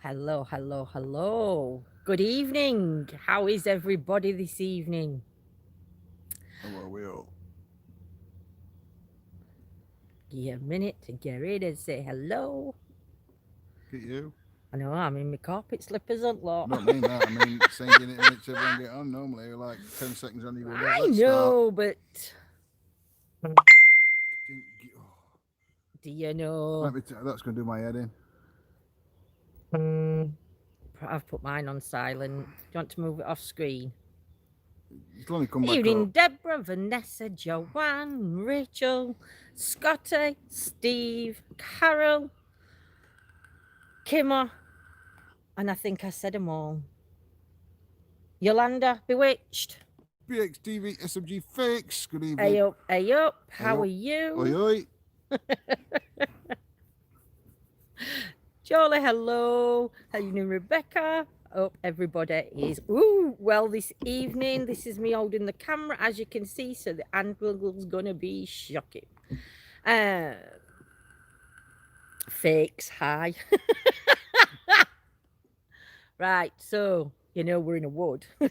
Hello, hello, hello. Good evening. How is everybody this evening? Hello, Will. Give you a minute to get ready and say hello. Get you. I know I'm in my carpet slippers and I lot. don't mean that. I mean singing it minutes everyone get on. Normally, you're like 10 seconds on, you go, right, I let's start. know, but Oh, do you know? that's going to do my head in. I've put mine on silent. Do you want to move it off screen? It'll only come back Evening, up. Deborah, Vanessa, Joanne, Rachel, Scotty, Steve, Carol, Kimmer, and I think I said them all. Yolanda, Bewitched. BXTV SMG Fix. Good evening. Hey up, hey up. Hey How up. are you? Oi, oi. Jolie, hello. How you doing, Rebecca? Hope everybody is well this evening. This is me holding the camera, as you can see, so the angle's gonna be shocking. Fakes, hi. Right, so you know we're in a wood. You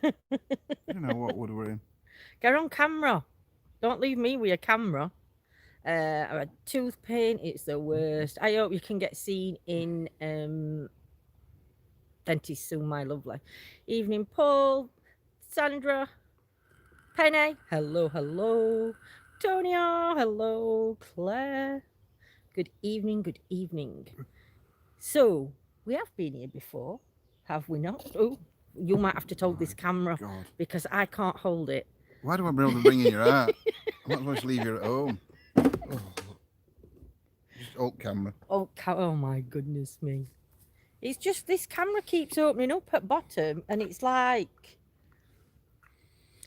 know what wood we're in. Get on camera. Don't leave me with your camera. I had tooth pain. It's the worst. I hope you can get seen in dentist soon, my lovely. Evening, Paul, Sandra, Penny. Hello, hello. Tonya, hello. Claire. Good evening, good evening. So, we have been here before, have we not? Oh, you might have to hold this camera God. because I can't hold it. Why do I be able to bring in your art? I might as well just leave you at home. Oh. Just old camera. Oh my goodness me. It's just this camera keeps opening up at bottom and it's like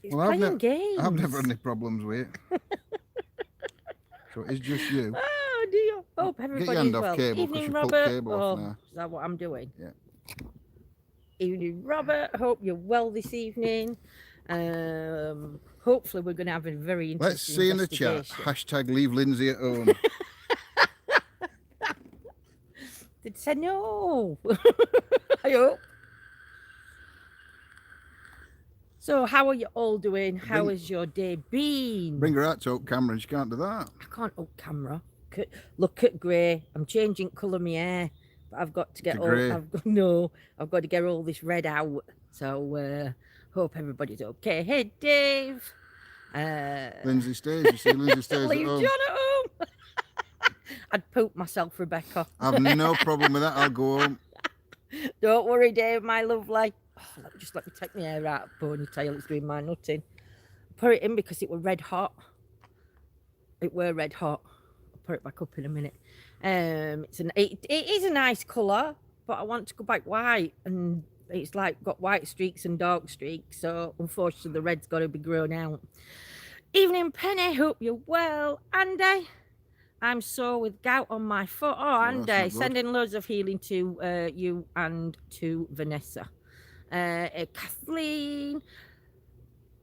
it's playing games. I've never had any problems with it. So it's just you. Oh dear. Hope everybody's Get your hand off well. cable, 'cause Evening, you pulled Robert. cable off now. Is that what I'm doing? Yeah. Evening, Robert. Hope you're well this evening. Hopefully we're going to have a very interesting Let's see in the chat. Hashtag leave Lindsay at home. They'd say no. I hope. So, how are you all doing? How has your day been? Bring her out to up camera and she can't do that. I can't up camera. Look at grey. I'm changing colour my hair, but I've got to get all. I've got to get all this red out. So, hope everybody's okay. Hey, Dave. Lindsay stays. You see, Lindsay stays Leave at home. John at home. I'd poop myself, Rebecca. I've no problem with that. I'll go home. Don't worry, Dave, my lovely. Oh, let me take my hair out of ponytail. It's doing my nutting. Put it in because it were red hot. It were red hot. I'll put it back up in a minute. It is a nice colour, but I want to go back white, and it's like got white streaks and dark streaks. So unfortunately, the red's got to be grown out. Evening, Penny. Hope you're well, Andy. I'm sore with gout on my foot. Oh, Andy, sending loads of healing to you and to Vanessa. Kathleen,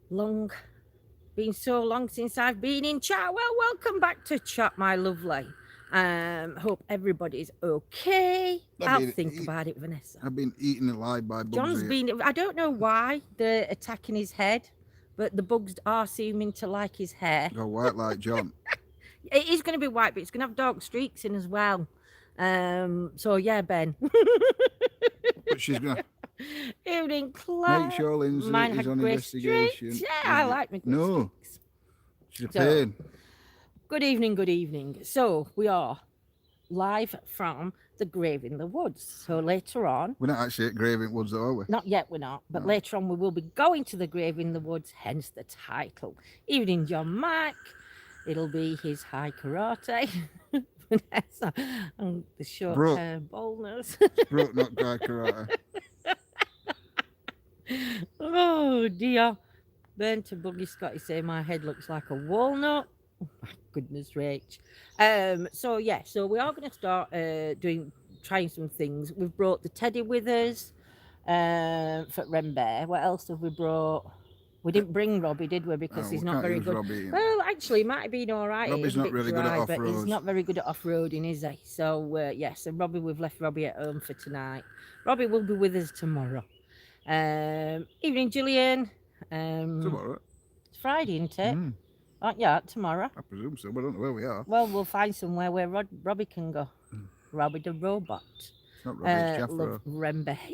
been so long since I've been in chat. Well, welcome back to chat, my lovely. Hope everybody's okay. I'll think about it, Vanessa. I've been eaten alive by bugs. John's been, I don't know why they're attacking his head, but the bugs are seeming to like his hair. Go white like John. It is going to be white, but it's going to have dark streaks in as well. So yeah, Ben. But she's going to evening, Claire. make sure Lindsay is on investigation. Yeah, I like my No, she's a pain. Good evening, good evening. So we are live from the Grave in the Woods. So later on, we're not actually at Grave in the Woods, are we? Not yet, we're not. But later on, we will be going to the Grave in the Woods. Hence the title. Evening, John Mac. It'll be his high karate. Vanessa, and the short hair baldness. Broke, not high karate. Oh dear. Burn to Buggy Scotty say my head looks like a walnut. Oh my goodness, Rach. So we are going to start trying some things. We've brought the teddy with us for Rembear. What else have we brought? We didn't bring Robbie, did we? Because Oh, he's we not can't very use good. Robbie. Well, actually, he might have been all right. Robbie's He's a not bit really good at dry, but he's off-roads. not very good at off-roading, is he? So, yes, and Robbie, we've left Robbie at home for tonight. Robbie will be with us tomorrow. Evening, Gillian. Tomorrow. It's Friday, isn't it? Aren't you out tomorrow? I presume so, but I don't know where we are. Well, we'll find somewhere where Robbie can go. Robbie the robot. It's not Robbie, it's Jaffro.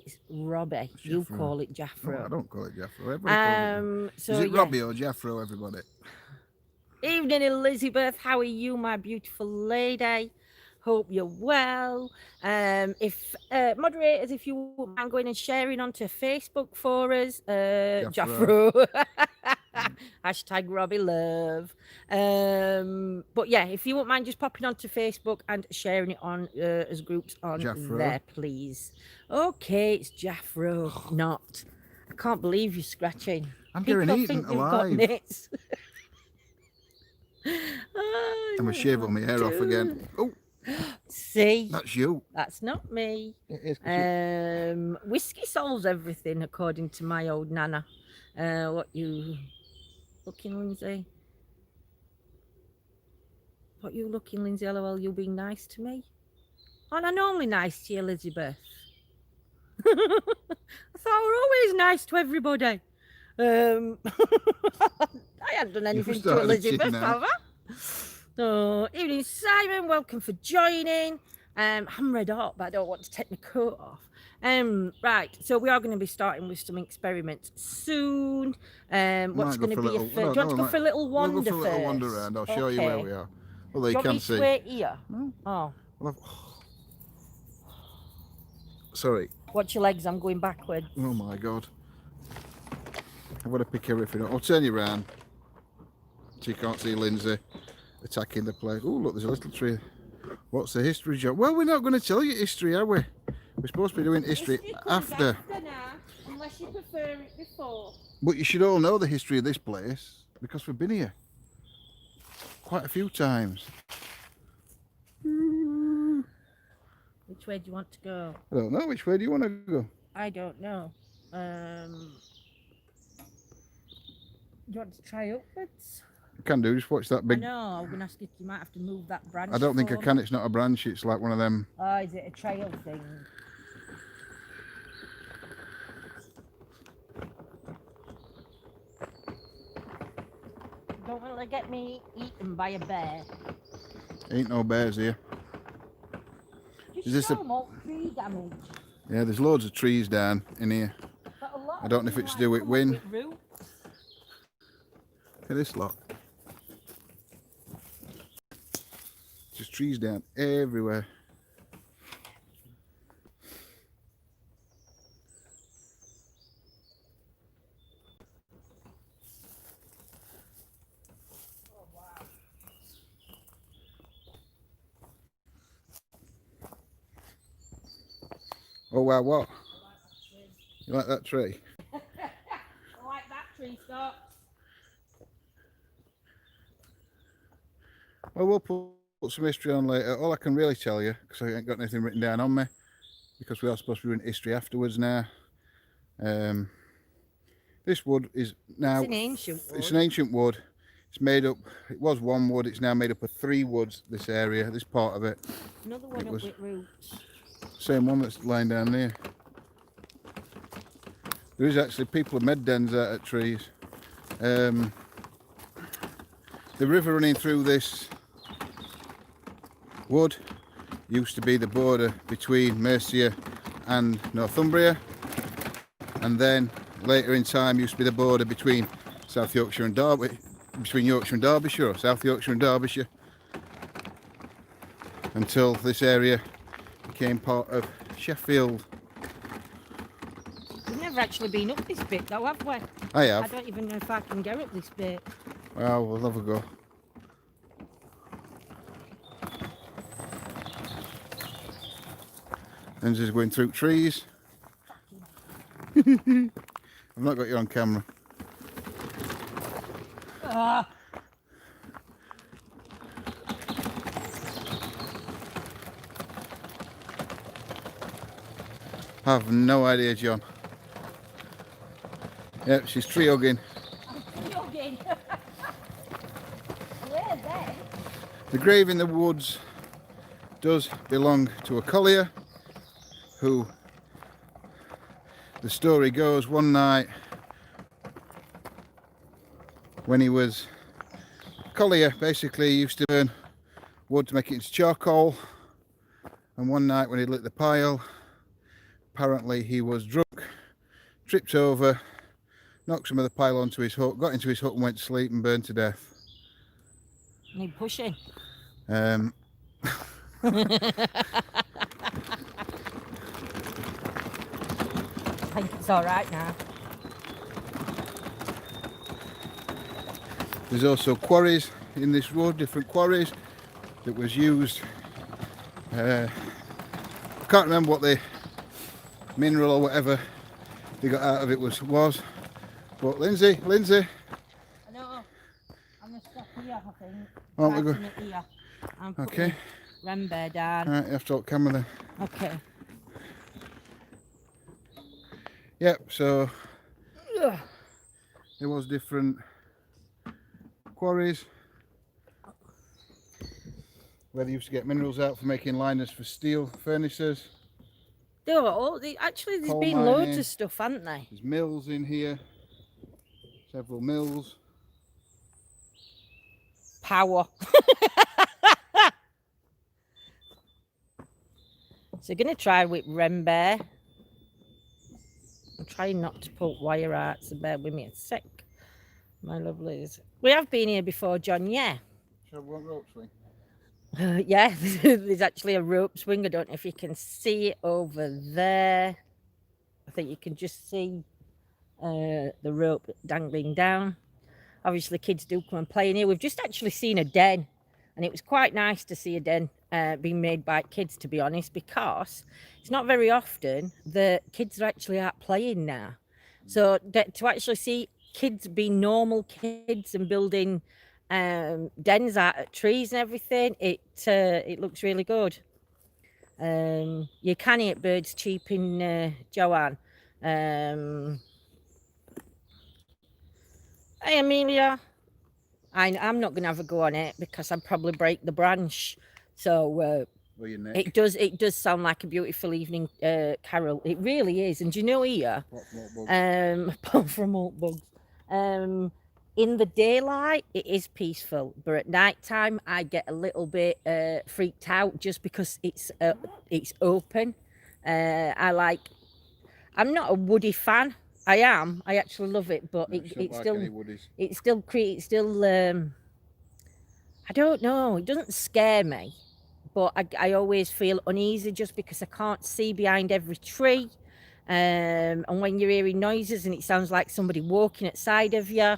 It's Robbie. It's You Jaffro. call it Jaffro. No, I don't call it Jaffro. Everybody calls it. So Is it yeah. Robbie or Jaffro, everybody? Evening, Elizabeth. How are you, my beautiful lady? Hope you're well. If moderators, if you wouldn't mind going and sharing onto Facebook for us, Jaffro. Hashtag Robbie Love. But yeah, if you wouldn't mind just popping onto Facebook and sharing it on as groups on Jaffro. there, please. Okay, it's Jaffro, not. I can't believe you're scratching. I'm People getting think eaten you've got alive. nits. I'm going to shave all my hair off again. Oh, see, that's you. that's not me. It is 'cause Whiskey solves everything, according to my old nana. What you looking, Lindsay? What you looking, Lindsay? LOL, you being nice to me? Aren't I normally nice to you, Elizabeth? I thought we're always nice to everybody. I hadn't done anything to Elizabeth, have I? So, evening, Simon. Welcome for joining. I'm red hot, but I don't want to take my coat off. Right, so we are going to be starting with some experiments soon. What's going to be your first? Do you want to go for a little wander first? We'll go for a little wander around. I'll show you where we are. Well, you can see. Wait here. Oh. Sorry. Watch your legs. I'm going backwards. Oh my God. I've got to pick everything up. I'll turn you around so you can't see Lindsay attacking the place. Oh, look, there's a little tree. What's the history, John? Well, we're not going to tell you history, are we? We're supposed to be doing history after. Now, unless you prefer it before. But you should all know the history of this place because we've been here quite a few times. Which way do you want to go? I don't know. Which way do you want to go? I don't know. Do you want to try upwards? You can do. Just watch that big. No, I'm going to ask if you might have to move that branch. I don't think I can. It's not a branch. It's like one of them. Oh, is it a trail thing? Don't want to get me eaten by a bear. Ain't no bears here. Just is this show 'em all tree damage. Yeah, there's loads of trees down in here. I don't know if it's to do with wind. Look at this lot. Just trees down everywhere. Oh wow, what? You like that tree? I like that tree, Scott. Well, we'll put some history on later. All I can really tell you, because I ain't got anything written down on me, because we are supposed to be doing history afterwards now. This wood is now... It's an ancient wood. It's an ancient wood. It's made up... It was one wood. It's now made up of 3 woods, this area, this part of it. Another one with roots. Same one that's lying down there. There is actually people have made dens out of trees. The river running through this wood used to be the border between Mercia and Northumbria, and then later in time used to be the border between South Yorkshire and between Yorkshire and Derbyshire, or South Yorkshire and Derbyshire, until this area became part of Sheffield. We've never actually been up this bit though, have we? I have. I don't even know if I can get up this bit. Well, we'll have a go. Lindsay's going through trees. I've not got you on camera. I have no idea, John. Yep, she's tree hugging. The grave in the woods does belong to a collier who, the story goes, one night when he was a collier, basically he used to burn wood to make it into charcoal, and one night when he lit the pile, apparently he was drunk, tripped over, knocked some of the pile onto his hook, got into his hook and went to sleep and burned to death. Need pushing. I think it's all right now. There's also quarries in this road, different quarries that was used. I can't remember what the mineral or whatever they got out of it was. But Lindsay. I know. I'm going to stop here, I think. Oh, we're good. Here. I'm Okay. Remember, down. Alright, you have to hold camera then. Okay. Yep, so there was different quarries where they used to get minerals out for making liners for steel furnaces. Actually, there's Coal been mining. loads of stuff, haven't there? There's mills in here, several mills. Power. So we're going to try with Rembear. I'm trying not to put wire out, so bear with me a sec, my lovelies. We have been here before, John, yeah. Shall we want rope swing? Yeah, there's actually a rope swing. I don't know if you can see it over there. I think you can just see the rope dangling down. Obviously, kids do come and play in here. We've just actually seen a den, and it was quite nice to see a den being made by kids, to be honest, because it's not very often that kids are actually out playing now. So to actually see kids be normal kids and building dens out of trees and everything, it looks really good. You can eat birds cheeping, Joanne. Hey Amelia, I'm not gonna have a go on it because I'd probably break the branch. So Or your neck. it does sound like a beautiful evening carol. It really is. And do you know here, apart from alt bugs, in the daylight it is peaceful, but at night time I get a little bit freaked out just because it's open. I'm not a woody fan. I actually love it, but No, it's like still I don't know, it doesn't scare me, but I always feel uneasy just because I can't see behind every tree, and when you're hearing noises and it sounds like somebody walking outside of you,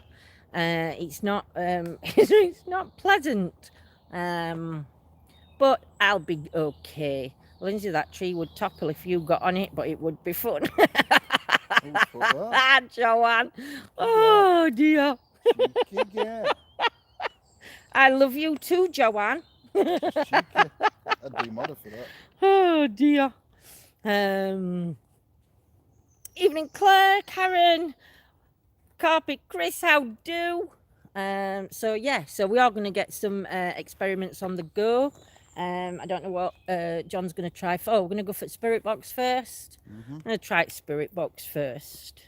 it's not it's not pleasant, but I'll be okay. Lindsay, that tree would topple if you got on it, but it would be fun. Joanne, oh dear. I love you too, Joanne. I'd be mad for that. Oh dear. Evening Claire, Karen, Carpet Chris, how do? So yeah, so we are going to get some experiments on the go. I don't know what John's going to try for. Oh, we're going to go for Spirit Box first. I'm going to try Spirit Box first.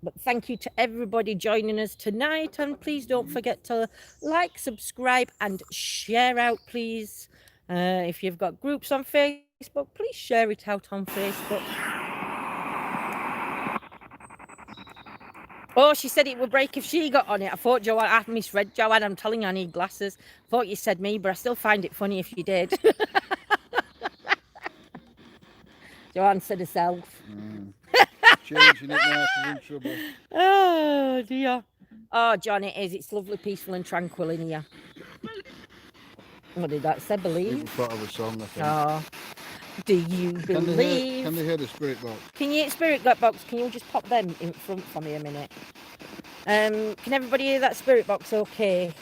But thank you to everybody joining us tonight, and please don't forget to like, subscribe and share out, please. If you've got groups on Facebook, please share it out on Facebook. Oh, she said it would break if she got on it. I thought Joanne, I misread Joanne. I'm telling you, I need glasses. I thought you said me, but I still find it funny if you did. Joanne said herself. Changing it now, she's in trouble. Oh dear. Oh, John, it is. It's lovely, peaceful and tranquil in here. What did that say, believe? People thought of a song, I think. Oh, do you believe? Can they hear the Spirit Box? Can you, Spirit Box, can you just pop them in front for me a minute? Can everybody hear that Spirit Box okay?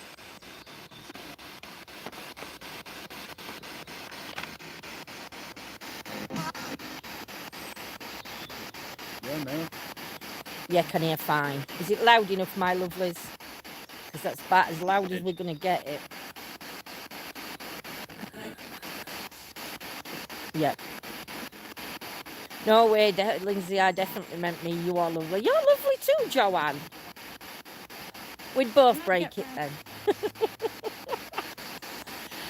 Yeah, no. Yeah, can hear fine. Is it loud enough, my lovelies? because that's about as loud as we're going to get it. Yeah. No way, Lindsay, I definitely meant me. You are lovely. You're lovely too, Joanne. We'd both break it then.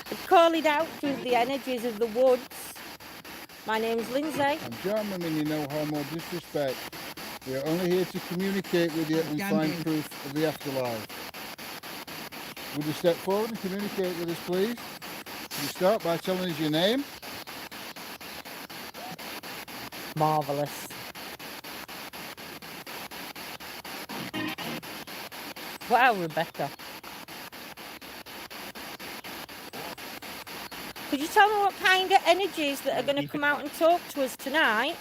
I'd call it out through the energies of the woods. My name's Lindsay. I'm John, I mean, you know harm or disrespect. We are only here to communicate with you and find proof of the afterlife. Would you step forward and communicate with us, please? Can you start by telling us your name? Marvellous. Wow, Rebecca. Could you tell me what kind of energies that are going to come out and talk to us tonight?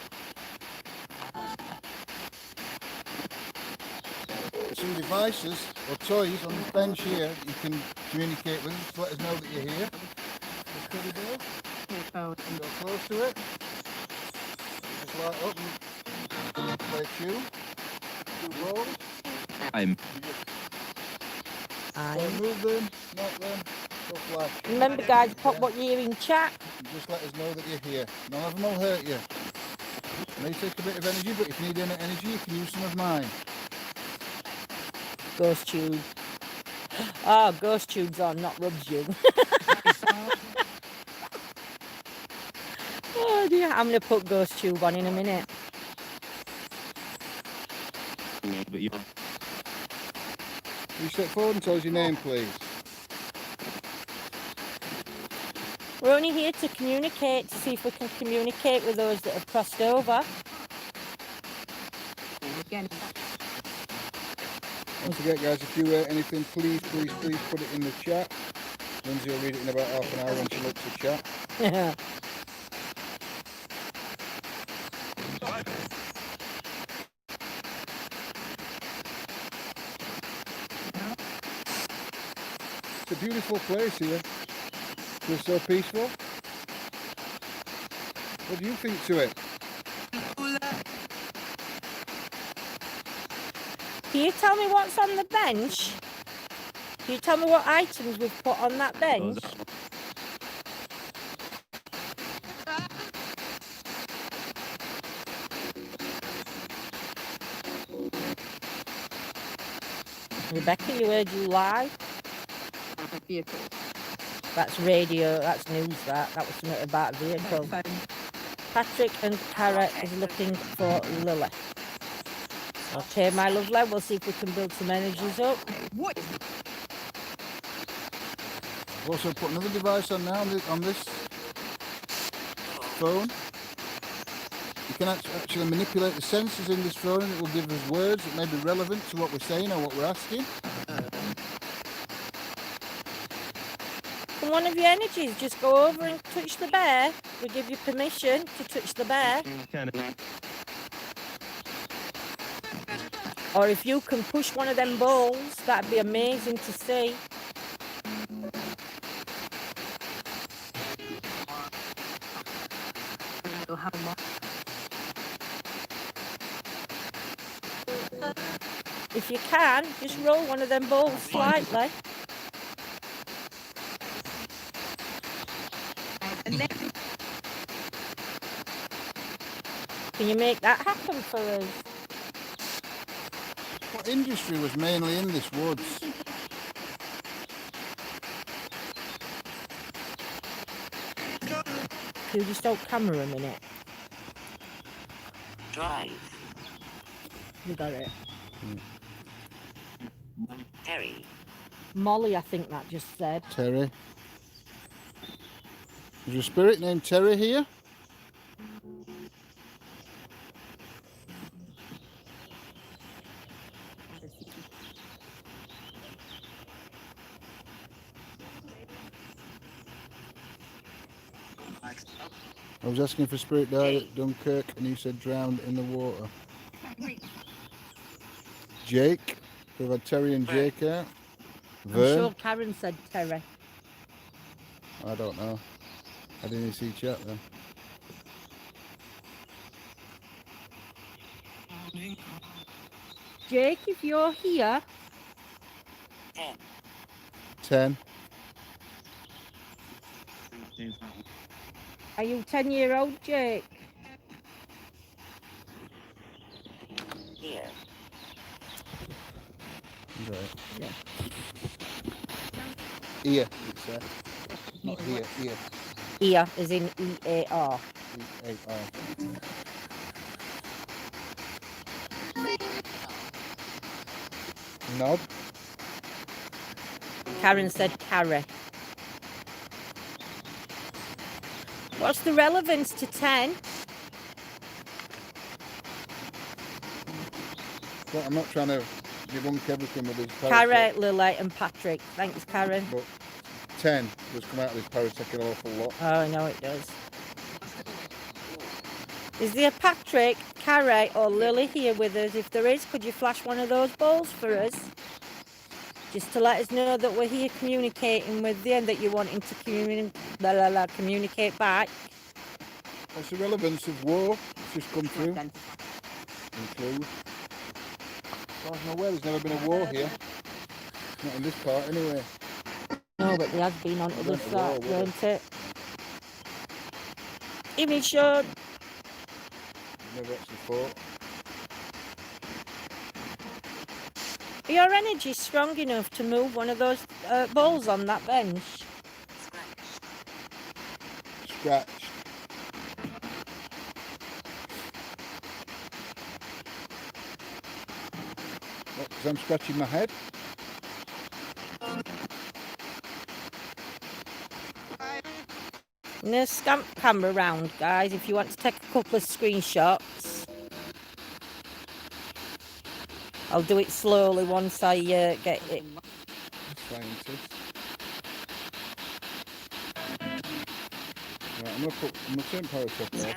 Some devices or toys on this bench here you can communicate with us to let us know that you're here. Go close to it. Just light up and play a tune. 2 rolls. Move them, knock them, go flash. Remember, guys, pop what you hear in chat. Just let us know that you're here. None of them will hurt you. It may take a bit of energy, but if you need any energy, you can use some of mine. Ghost tube. Oh, ghost tube's on, not rub tube. Oh dear, I'm going to put ghost tube on in a minute. You step forward and tell us your name, please. We're only here to communicate, to see if we can communicate with those that have crossed over. Don't forget, guys, if you hear anything, please put it in the chat. Lindsay will read it in about half an hour when she looks at chat. It's a beautiful place here. Feels so peaceful. What do you think to it? Can you tell me what's on the bench? Can you tell me what items we've put on that bench? Rebecca, you heard you lie? That's radio, that's news that. That was something about a vehicle. Patrick and Cara is looking for Lily. Okay, my lovely, we'll see if we can build some energies up. I've also put another device on now on this phone. You can actually manipulate the sensors in this phone and it will give us words that may be relevant to what we're saying or what we're asking. Can one of your energies just go over and touch the bear? We give you permission to touch the bear. Or if you can push one of them balls, that'd be amazing to see. If you can, just roll one of them balls slightly. Can you make that happen for us? What industry was mainly in this woods? Can you just hold camera a minute? Drive. You got it. Terry. Molly, I think that just said. Terry. Is your spirit named Terry here? I was asking for spirit died at Dunkirk and he said drowned in the water. Jake. We've had Terry and Jake out. Vern. I'm sure Karen said Terry. I don't know. I didn't see chat then. Jake, if you're here, 10. Are you 10-year-old, Jake? Right. Yeah. Ear, it said. Not here, ear. Ear, as in E-A-R. E-A-R. Nod. Karen said carry. What's the relevance to 10? Well, I'm not trying to debunk everything with these Carrie, Lily and Patrick. Thanks, Karen. But 10 does come out of this parasect an awful lot. Oh, I know it does. Is there Patrick, Carrie or Lily here with us? If there is, could you flash one of those balls for us? Just to let us know that we're here communicating with you and that you're wanting to communicate back. What's the relevance of war? It's just come through. Include. God, nowhere. There's never been a war here. Not in this part, anyway. No, but there has been on other side, won't it? Image showed. Never actually fought. Are your energy strong enough to move one of those balls on that bench? Scratched. What, because I'm scratching my head? I'm going to stamp camera round, guys, if you want to take a couple of screenshots. I'll do it slowly once I get it. Scientist. Right, I'm going to turn parasect off.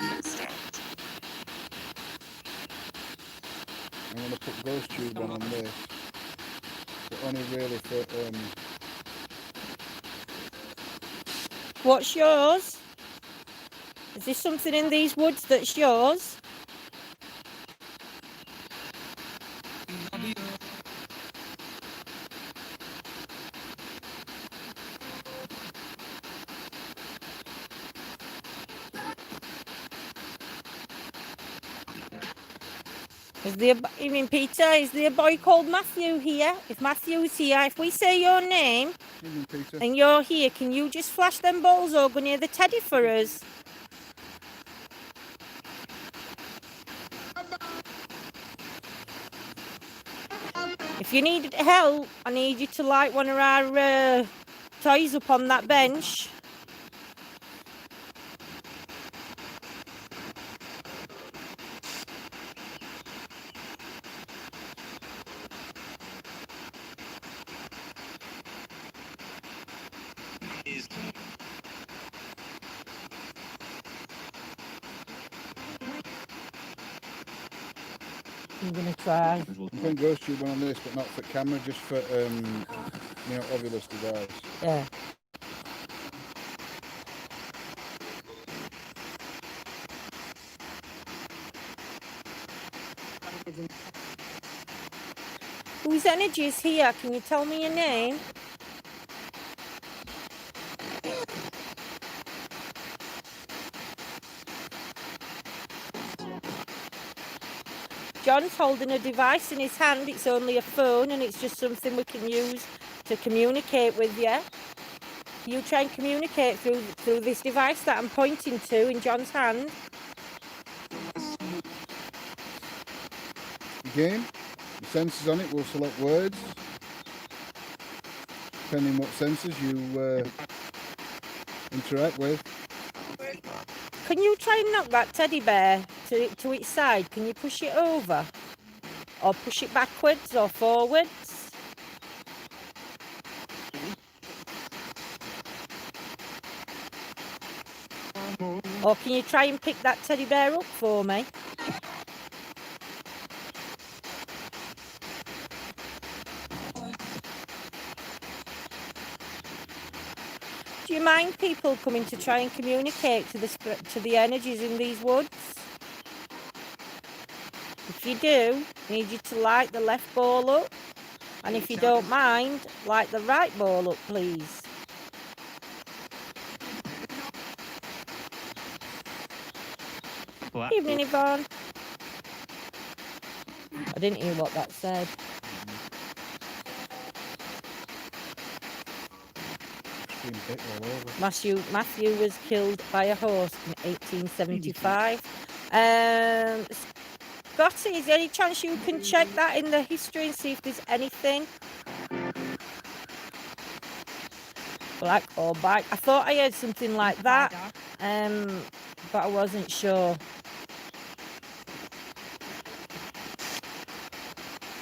I'm going to put ghost tube on this. But only really for What's yours? Is there something in these woods that's yours? Is there, you mean Peter, is there a boy called Matthew here? If Matthew's here, if we say your name and you're here, can you just flash them balls over near the teddy for us? If you need help, I need you to light one of our toys up on that bench. I'm gonna try. I'm putting ghost tube on this, but not for camera, just for obvious device. Yeah. Whose energy is here? Can you tell me your name? John's holding a device in his hand. It's only a phone and it's just something we can use to communicate with you. You try and communicate through this device that I'm pointing to in John's hand. Again, the sensors on it will select words, depending what sensors you interact with. Can you try and knock that teddy bear to its side? Can you push it over? Or push it backwards or forwards? Or can you try and pick that teddy bear up for me? Do you mind people coming to try and communicate to the energies in these woods? If you do, I need you to light the left ball up And if you don't mind, light the right bowl up, please. What? Evening, Yvonne. I didn't hear what that said. Matthew was killed by a horse in 1875. Scotty, is there any chance you can check that in the history and see if there's anything? Black or bike? I thought I heard something like that, but I wasn't sure.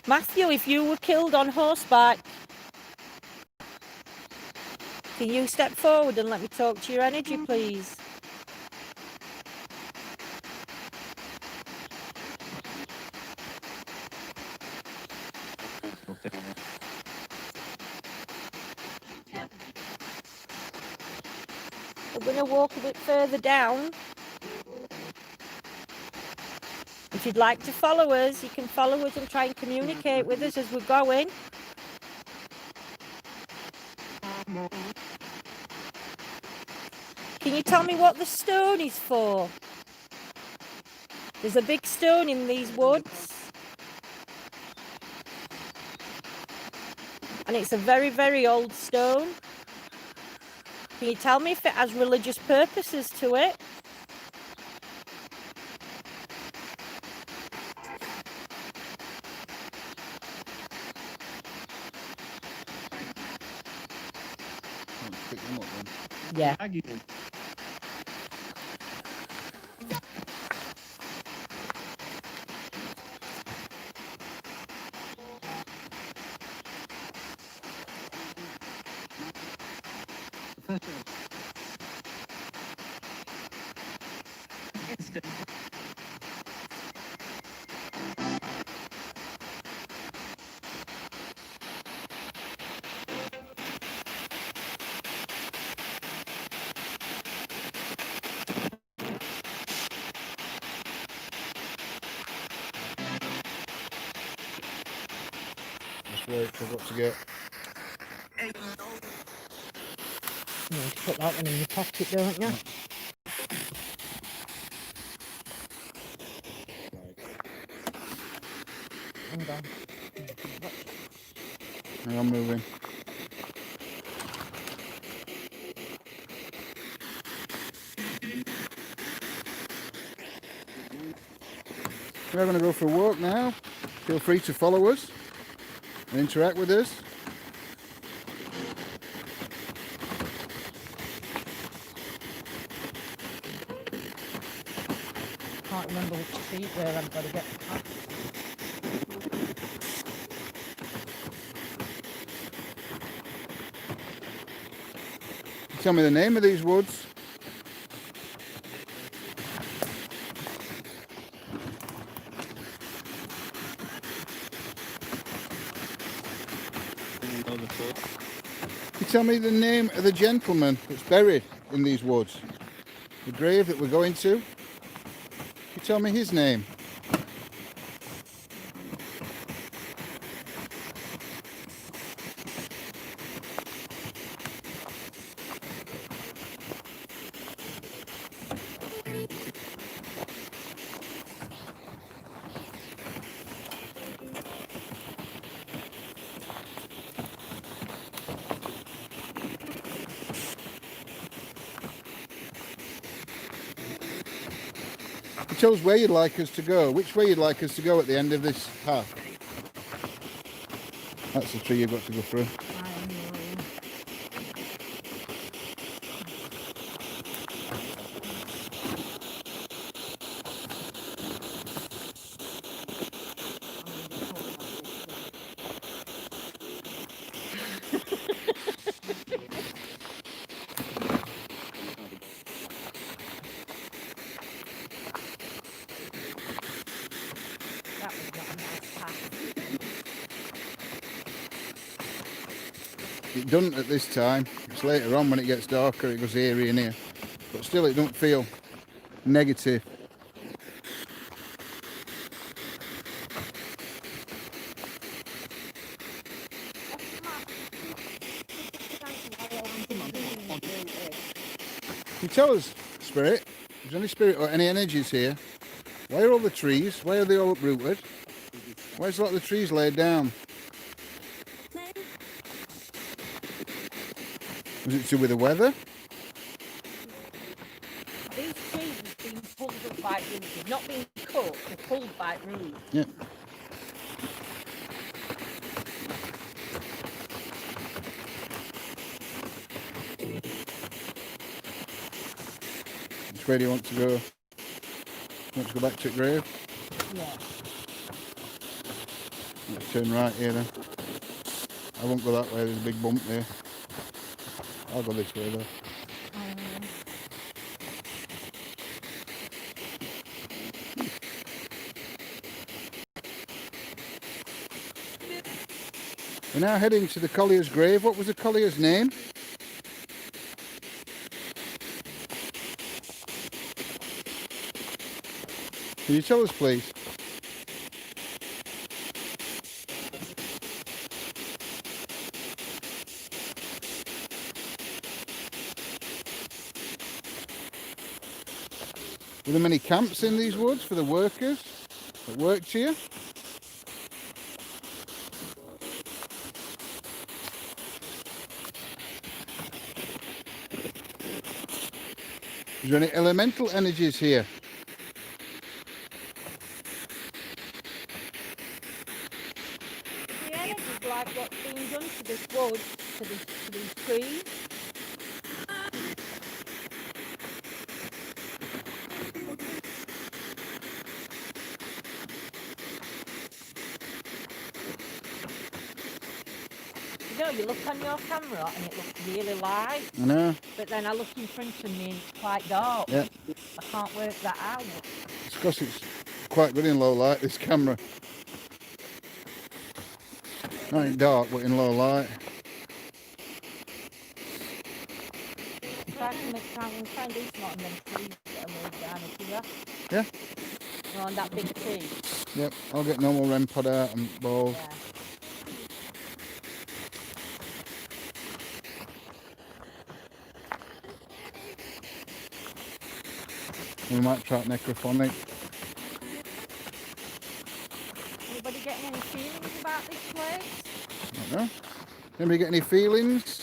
Matthew, if you were killed on horseback, can you step forward and let me talk to your energy, please? We're going to walk a bit further down. If you'd like to follow us, you can follow us and try and communicate with us as we're going. Can you tell me what the stone is for? There's a big stone in these woods. And it's a very, very old stone. Can you tell me if it has religious purposes to it? Pick them up then. Yeah. Just wait, I've got to get. You need to put that one in your pocket, don't you? Hang on. I'm moving. We're going to go for a walk now. Feel free to follow us and interact with us. Can't remember which seat where I've got to get back. Tell me the name of these woods. Can you tell me the name of the gentleman that's buried in these woods? The grave that we're going to? Can you tell me his name? Tell us where you'd like us to go, which way you'd like us to go at the end of this path. That's the tree you've got to go through. It doesn't at this time. It's later on when it gets darker, it goes eerie in here. But still, it don't feel negative. Can you tell us, Spirit? Is there any spirit or any energies here? Why are all the trees? Why are they all uprooted? Why is a lot of the trees laid down? Was it to do with the weather? These trees have been pulled up by roots. They've not been cut, they're pulled by roots. Yeah. Which way do you want to go? You want to go back to the grave? Yeah. Let's turn right here then. I won't go that way, there's a big bump there. I'll go this way though. We're now heading to the collier's grave. What was the collier's name? Can you tell us, please? Were there many camps in these woods for the workers that worked here? Is there any elemental energies here? The energy is like what's being done to this wood, to these trees. You know, you look on your camera and it looks really light, I know. but then I look in front of me and it's quite dark. Yeah. I can't work that out. It's because it's quite good in low light, this camera. Not in dark, but in low light. Try to make time and try and do something on them trees that are moved down here. Yeah? You know, on that big tree. Yep, I'll get normal REM pod out and balls. Yeah. We might try necrophonic. Anybody getting any feelings about this place? I don't know. Anybody get any feelings?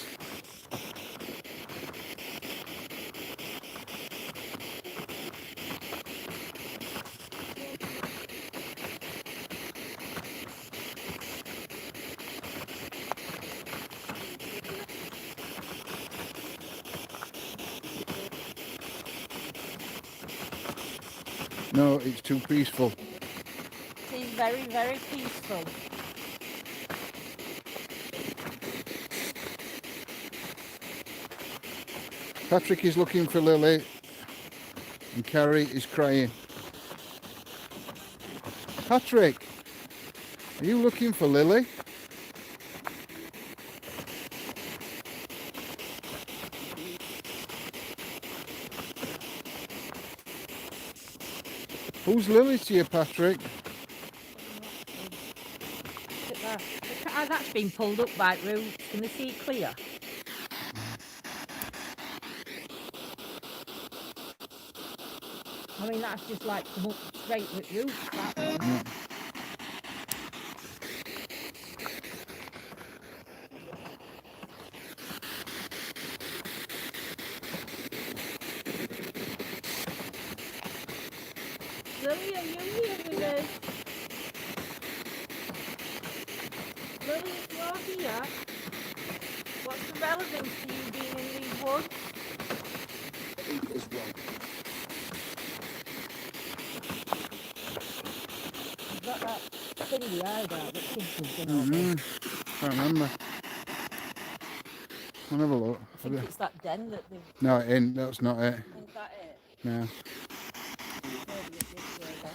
No, it's too peaceful. It is very, very peaceful. Patrick is looking for Lily and Carrie is crying. Patrick, are you looking for Lily? Who's Lily to you, Patrick? Look at that. Look at how that's been pulled up by roots. Can you see it clear? I mean, that's just like come up straight with roots. That one. Lily, are you here with us? Lily, if you're here, what's the relevance to you being in these woods? You've got that thing in the eye that kids have done over. Can't remember. I'll have a look. I think it's that den that they've... No, it ain't. That's not it. Is that it? No. Maybe it's this way then.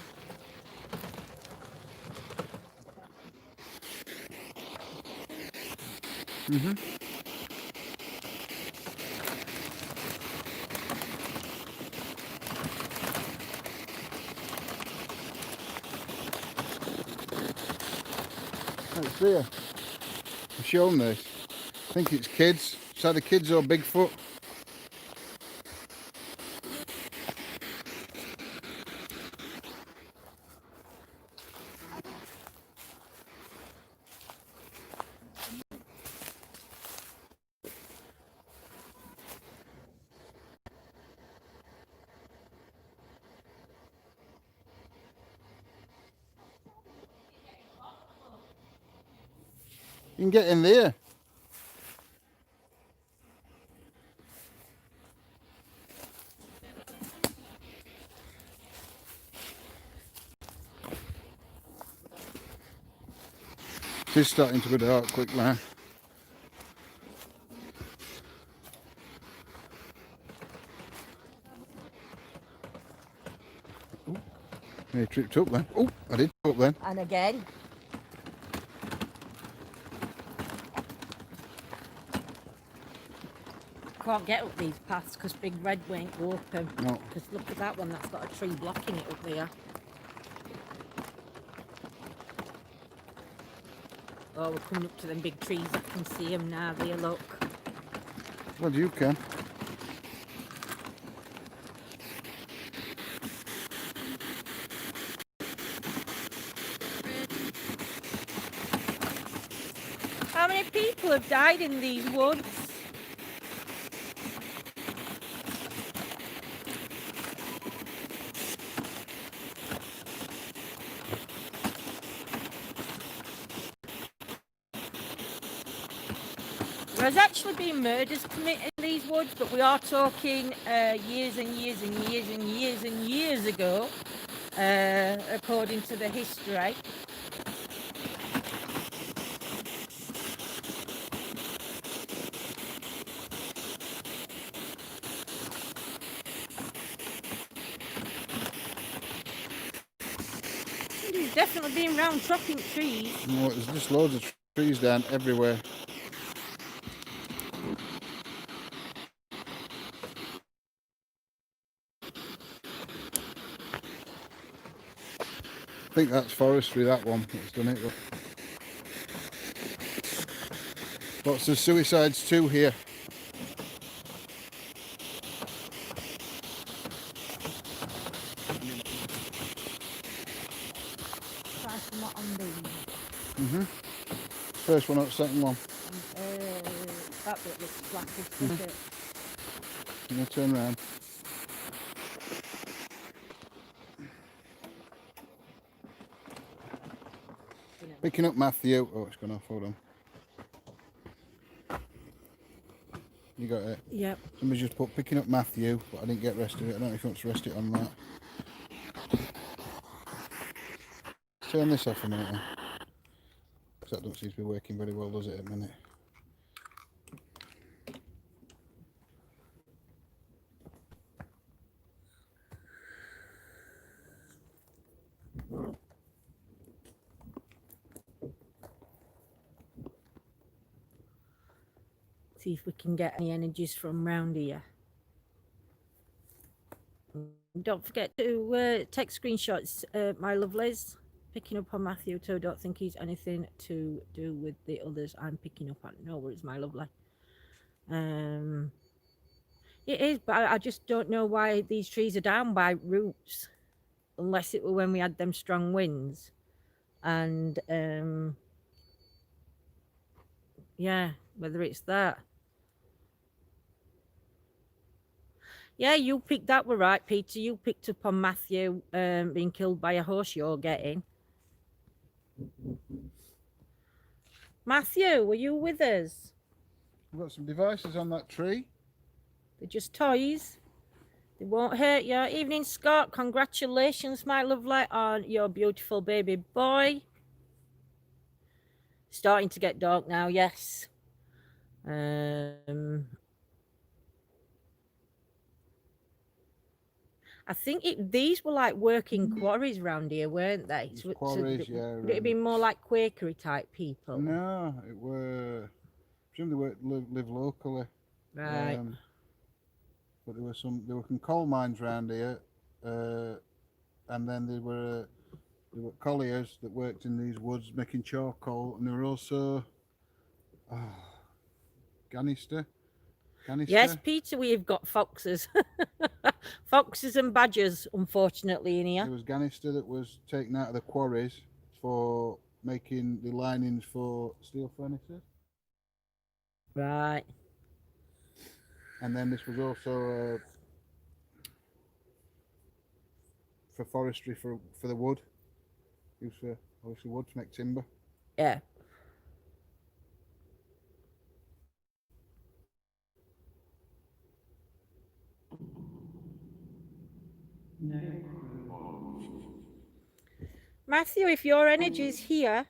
It's there. I've shown this. I think it's kids. It's either kids or Bigfoot. You can get in there. It's starting to go dark quick now. He tripped up then. Oh, I did trip up then. And again. Can't get up these paths because Big Red won't go up them. No. Because look at that one, that's got a tree blocking it up there. Oh, we're coming up to them big trees. I can see them now. There, look. Well, you can. How many people have died in these woods? There's actually been murders committed in these woods, but we are talking years and years and years and years and years ago, according to the history. He's definitely been round chopping trees. No, there's just loads of trees down everywhere. I think that's forestry, that one that's done it. Lots of suicides too here. Try some more on these. First one up, second one. That bit looks flattish, doesn't it? I'm going to turn around. Picking up Matthew. Oh, it's gone off, hold on. You got it? Yep. Somebody just put picking up Matthew, but I didn't get rest of it. I don't know if you want to rest it on that. Turn this off a minute then. Because that don't seem to be working very well, does it, at the minute? See if we can get any energies from round here. Don't forget to take screenshots, my lovelies. Picking up on Matthew too. Don't think he's anything to do with the others I'm picking up on. No worries, my lovely. It is, but I just don't know why these trees are down by roots, unless it were when we had them strong winds. And yeah, whether it's that. Yeah, you picked that were right, Peter. You picked up on Matthew being killed by a horse you're getting. Matthew, were you with us? We've got some devices on that tree. They're just toys. They won't hurt you. Evening, Scott. Congratulations, my lovely, on your beautiful baby boy. Starting to get dark now, yes. I think these were like working quarries around here, weren't they? Quarries, yeah. Would it have been more like Quakery type people? No, it were. Presumably they live locally. Right. But there were some coal mines around here, and then there were colliers that worked in these woods making charcoal, and there were also Canister. Yes, Peter, we've got foxes. Foxes and badgers, unfortunately, in here. There was Ganister that was taken out of the quarries for making the linings for steel furnaces. Right. And then this was also for forestry for the wood. Used for obviously wood to make timber. Yeah. Matthew, if your energy is here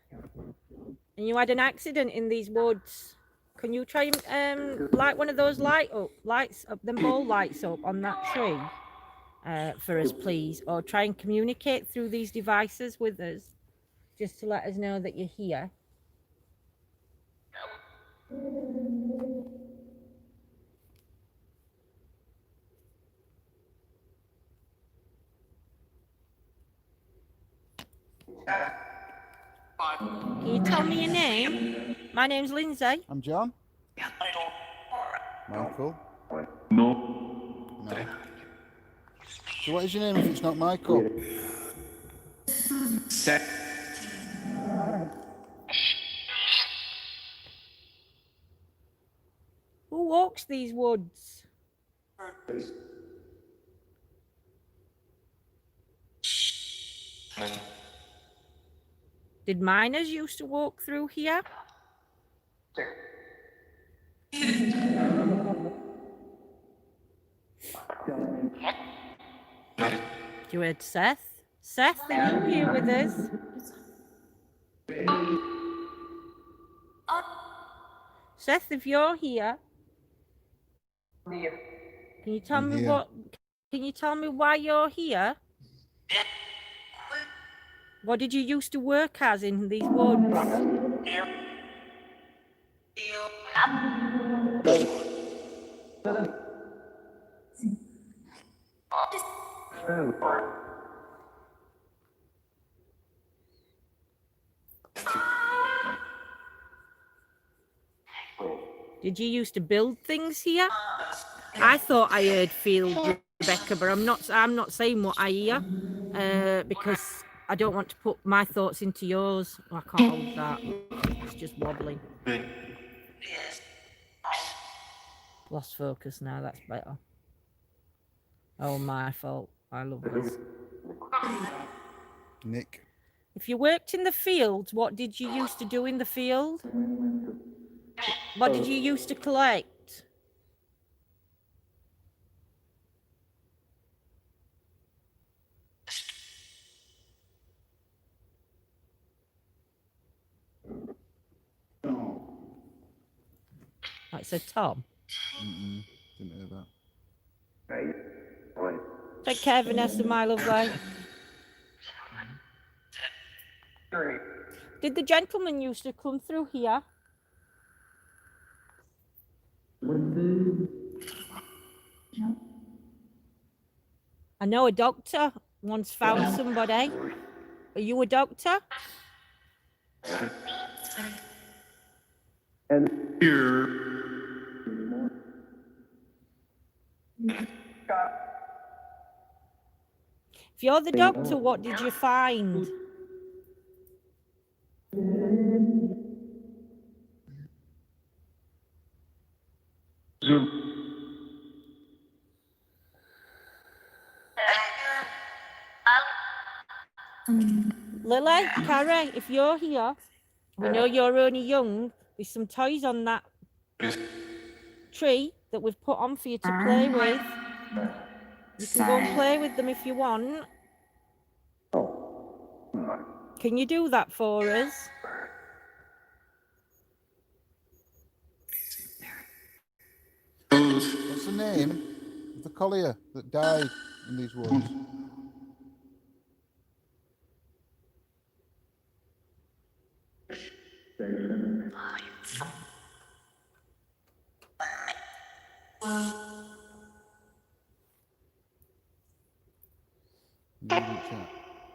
and you had an accident in these woods, can you try and light one of those lights up, them ball lights up on that tree for us, please? Or try and communicate through these devices with us, just to let us know that you're here. Can you tell me your name? My name's Lindsay. I'm John. Michael. No. So what is your name if it's not Michael? Who walks these woods? Did miners used to walk through here? You heard Seth? Seth, are you here with us? Seth, if you're here, can you tell me what? Can you tell me why you're here? What did you used to work as in these woods? Did you used to build things here? I thought I heard field, Rebecca, but I'm not saying what I hear because I don't want to put my thoughts into yours. Oh, I can't hold that. It's just wobbling. Lost focus now. That's better. Oh, my fault. I love this. Nick. If you worked in the field, what did you used to do in the field? What did you used to collect? Like said Tom. Didn't hear that. Take care, Vanessa, my lovely. Did the gentleman used to come through here? I know a doctor once found somebody. Are you a doctor? And here. If you're the doctor, what did you find? Lily, Carrie, if you're here, we know you're only young. There's some toys on that tree that we've put on for you to play with. You can go and play with them if you want. Can you do that for us? What's the name of the collier that died in these woods?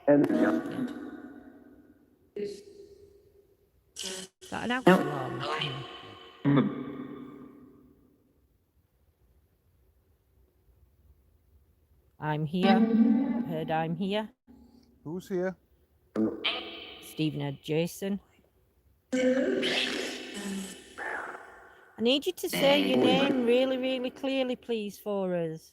And Is that an house alarm? I'm here. Heard I'm here. Who's here? Stephen heard Jason. I need you to say your name really, really clearly, please, for us.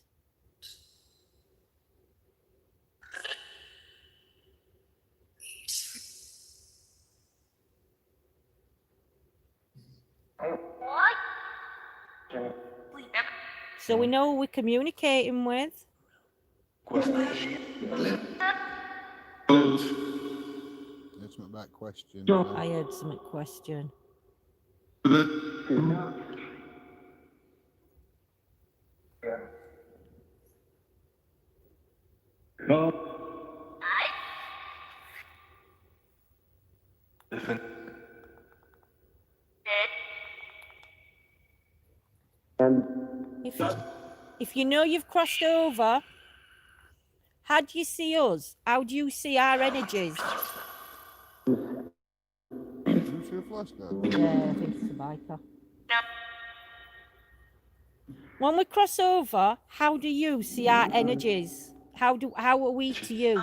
So we know who we're communicating with. It's my back question. I heard some question. If you know you've crossed over, how do you see us? How do you see our energies? Do you see a flashlight? Yeah, I think it's a biker. When we cross over, how do you see our energies? How are we to you?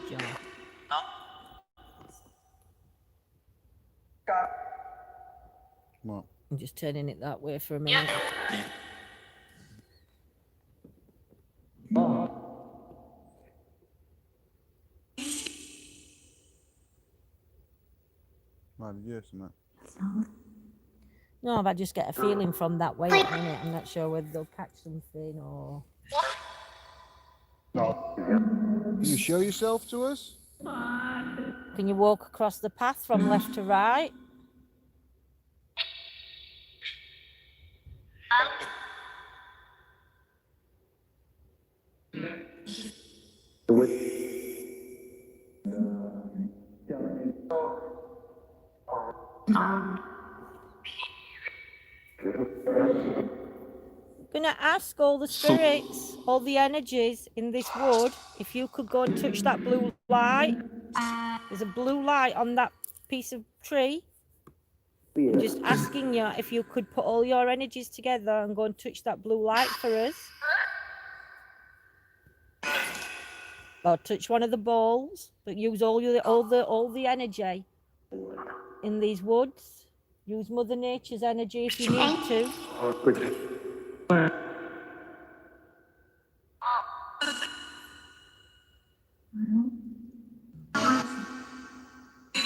John. What? I'm just turning it that way for a minute. Why did you hear something? No, but I just get a feeling from that way at the minute. I'm not sure whether they'll catch something or... Can you show yourself to us? Can you walk across the path from left to right? Gonna ask all the spirits, all the energies in this wood, if you could go and touch that blue light. There's a blue light on that piece of tree. I'm just asking you if you could put all your energies together and go and touch that blue light for us. Or touch one of the balls, but use all the energy in these woods. Use Mother Nature's energy if you need to.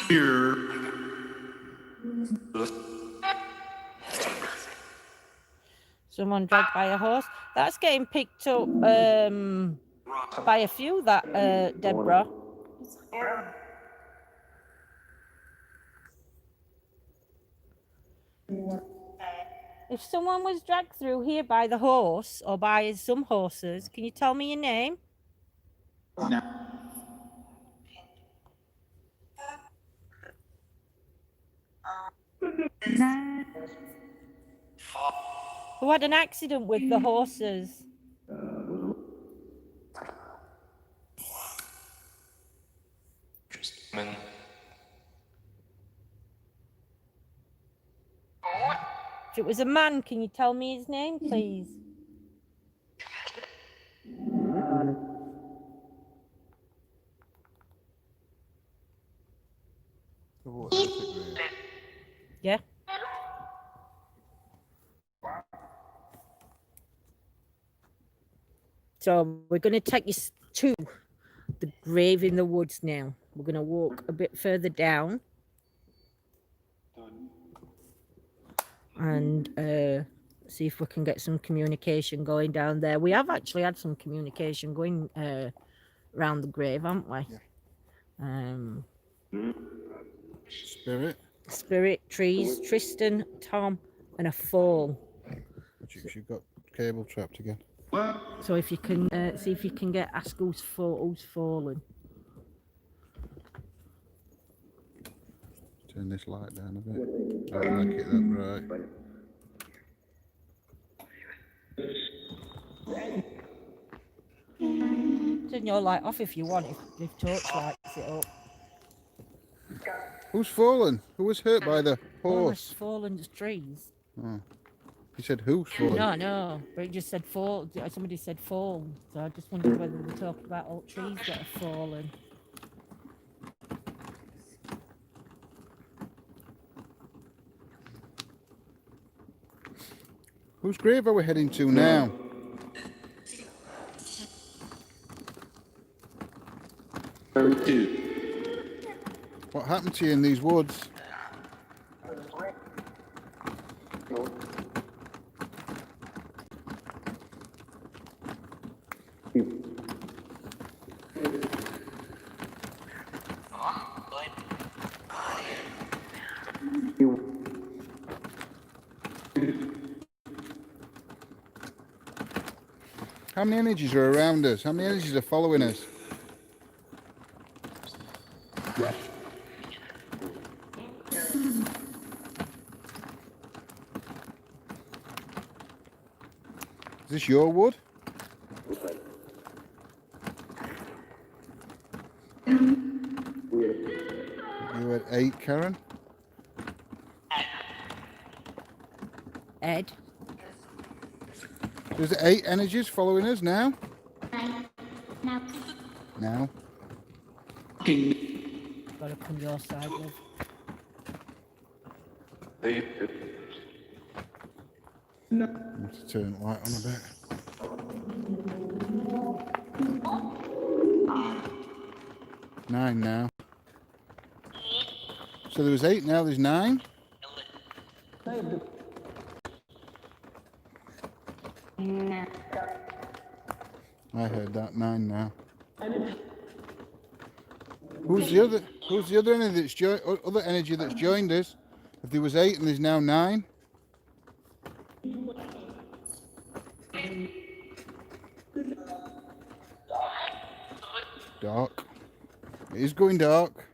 Here. Someone dragged by a horse. That's getting picked up by a few, that Debra. If someone was dragged through here by the horse or by some horses, can you tell me your name? Who had an accident with the horses? If it was a man, can you tell me his name, please? Yeah. So we're going to take you to the grave in the woods now. We're going to walk a bit further down and see if we can get some communication going down there. We have actually had some communication going around the grave, haven't we? Yeah. Spirit, trees, Tristan, Tom, and a fall. You've got cable trapped again. So if you can see if you can ask who's fallen. Turn this light down a bit. I like it that bright. Turn your light off if you want, if torch lights it up. Who's fallen? Who was hurt by the horse? Fallen trees. Oh. You said who's fallen? No, but it just said fall. Somebody said fall. So I just wondered whether we're talking about all trees that have fallen. Whose grave are we heading to now? What happened to you in these woods? How many energies are around us? How many energies are following us? Is this your wood? You had 8, Karen? Ed. There's 8 energies following us now? Now? Gotta come your side, love. I have to turn the light on a bit. Nine now. So there was 8, now there's 9? I heard that, 9 now. Who's the other energy that's joined us? If there was 8 and there's now 9? Dark. It is going dark.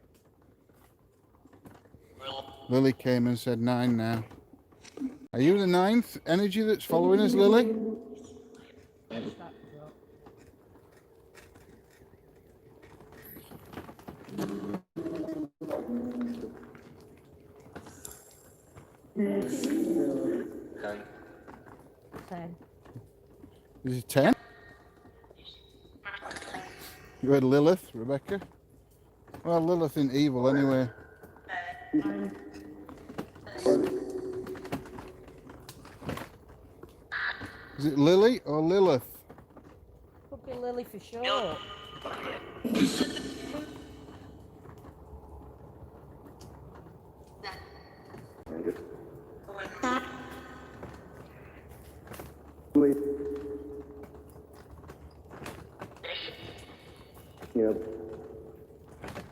Lily came and said 9 now. Are you the 9th energy that's following us, Lily? Ten. Is it 10? You had Lilith, Rebecca? Well, Lilith ain't evil anyway. Is it Lily or Lilith? Could be Lily for sure.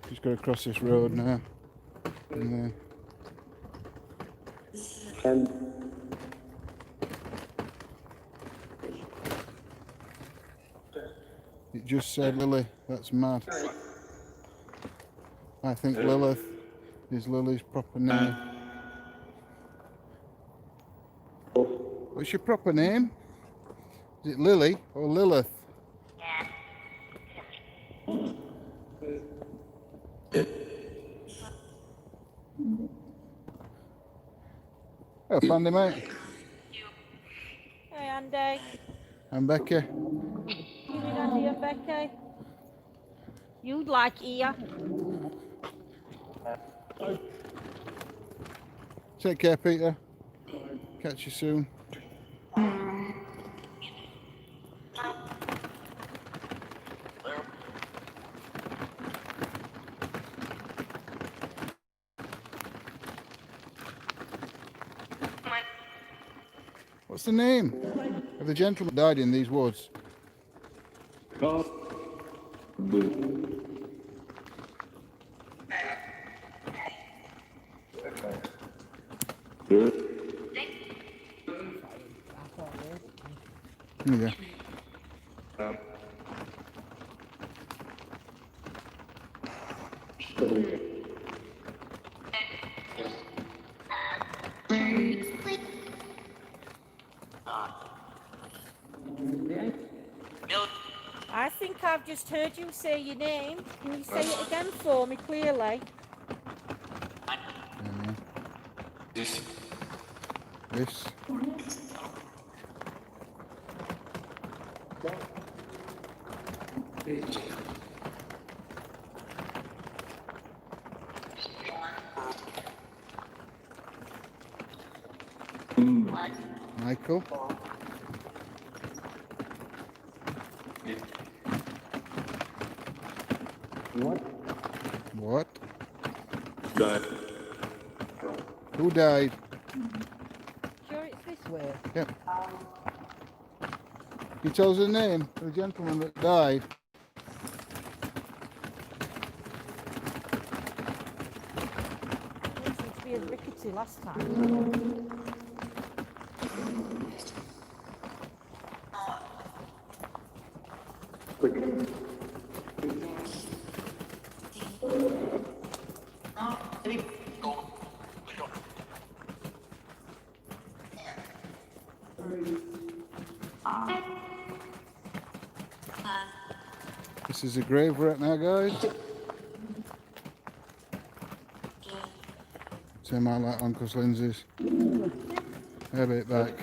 Just got to cross this road now. And it just said Lily. That's mad. I think Lilith is Lily's proper name. What's your proper name? Is it Lily or Lilith? Oh, Pandy, mate. Hey, Andy. I'm Becky. You and Andy and Becky. You'd like Ia. Take care, Peter. Catch you soon. What's the name of the gentleman that died in these woods? Yeah. I think I've just heard you say your name. Can you say it again for me clearly? This. Michael. What? Died. Who died? Sure it's this way? Yep. He tells the name of the gentleman that died. It seemed to be as rickety last time. This is a grave right now, guys. Same out like Uncle's Lindsay's. A bit back.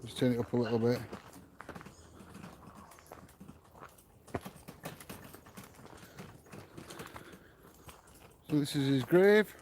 Just turn it up a little bit. So this is his grave.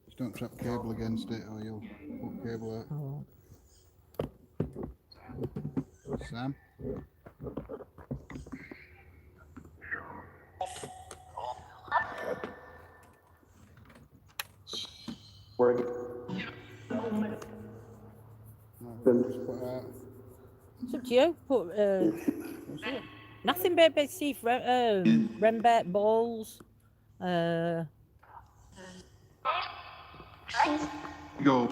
Just don't trap cable against it or you'll put cable out. Oh. Sam? Just put out. It's up to you. Put nothing baby see Rembert balls. Go.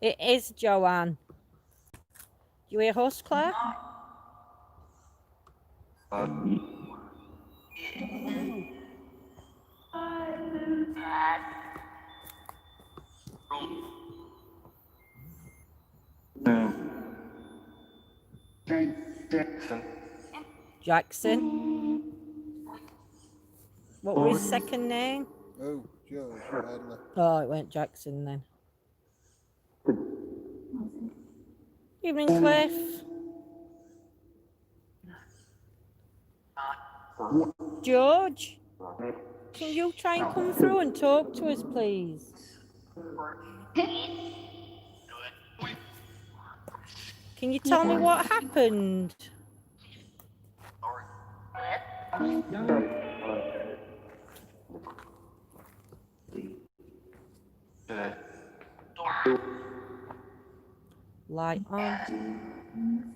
It is Joanne. You hear horse, Claire? No. Jackson. What was his second name? Oh, Joe, Adler. Oh, it went Jackson then. Evening, Cliff. George, can you try and come through and talk to us, please? Can you tell me what happened? Light on.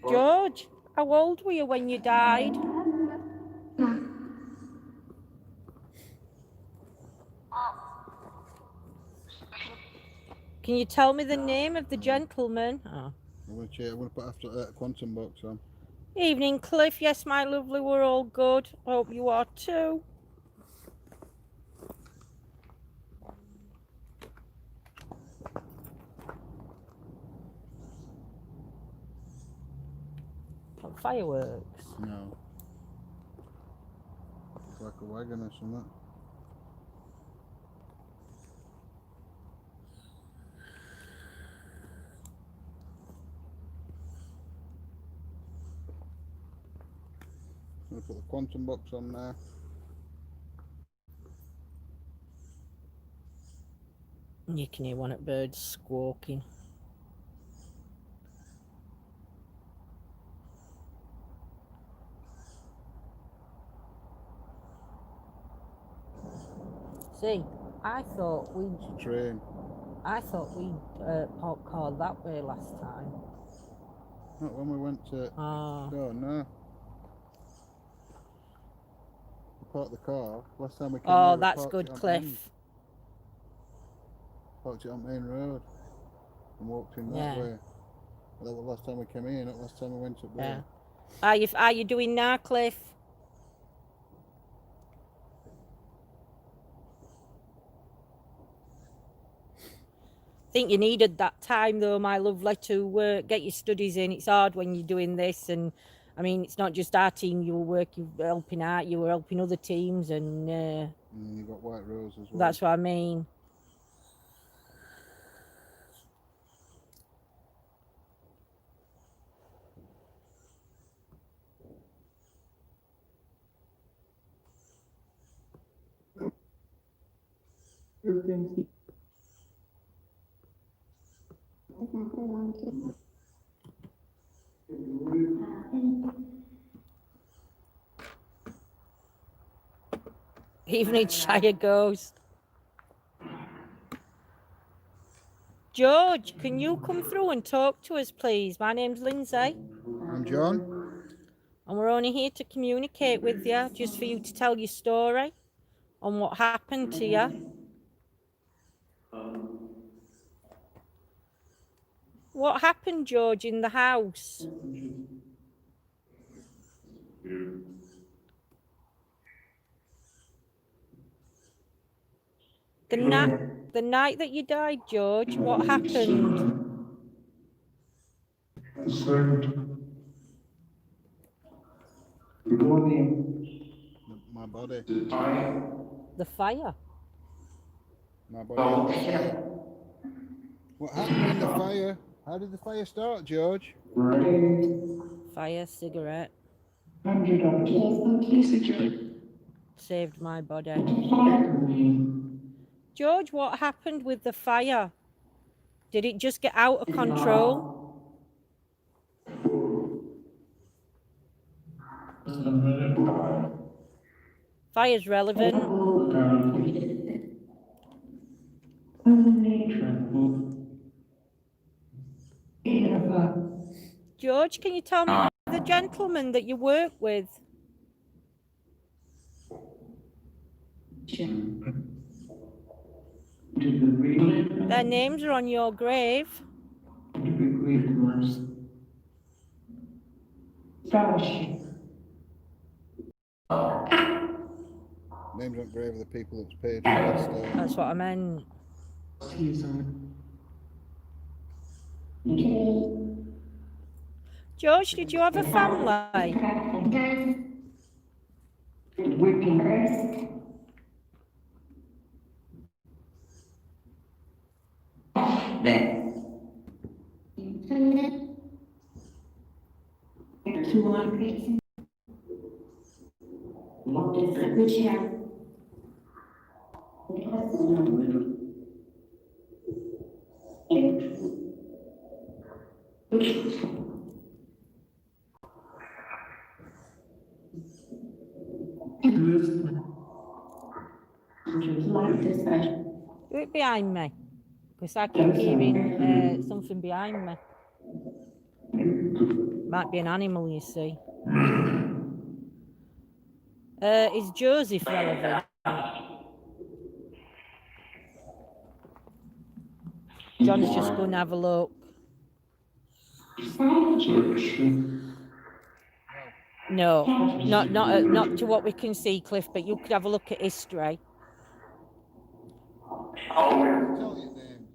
George, how old were you when you died? Can you tell me the name of the gentleman? Oh. I'm going to put after that quantum box on. Evening, Cliff. Yes, my lovely, we're all good. Hope you are too. What, fireworks? No. It's like a wagon or something. I'm going to put the quantum box on there. You can hear one of the birds squawking. See, I thought Train. we called that way last time. Not when we went to... Oh. Oh, no. We parked the car. Last time we came Oh, here, we that's parked good, it on Cliff. Parked it on Main Road and walked in that Yeah. way. That was last time we came here, not last time we went up Yeah. there. Are you doing now, Cliff? think you needed that time though, my lovely, to get your studies in. It's hard when you're doing this, and I mean, it's not just our team you were working, helping out, you were helping other teams, and You've got White Rose as well. that's what I mean. Evening Shire Ghost. George, can you come through and talk to us, please? My name's Lindsay. I'm John. And we're only here to communicate with you, just for you to tell your story on what happened to you. What happened, George, in the house? The night that you died, George, what happened? My body. The fire. My body. What happened in the fire? How did the fire start, George? Fire, cigarette. Saved my body. George, what happened with the fire? Did it just get out of control? Fire's relevant. George, can you tell me the gentleman that you work with? Their names are on your grave. Names on grave of the people that's paid for that stuff. That's what I meant. George, did you have a family? Do it behind me, because I keep hearing something behind me. Might be an animal, you see. Is Joseph relevant? John's just going to have a look. No, not to what we can see, Cliff, but you could have a look at history. Tell your name.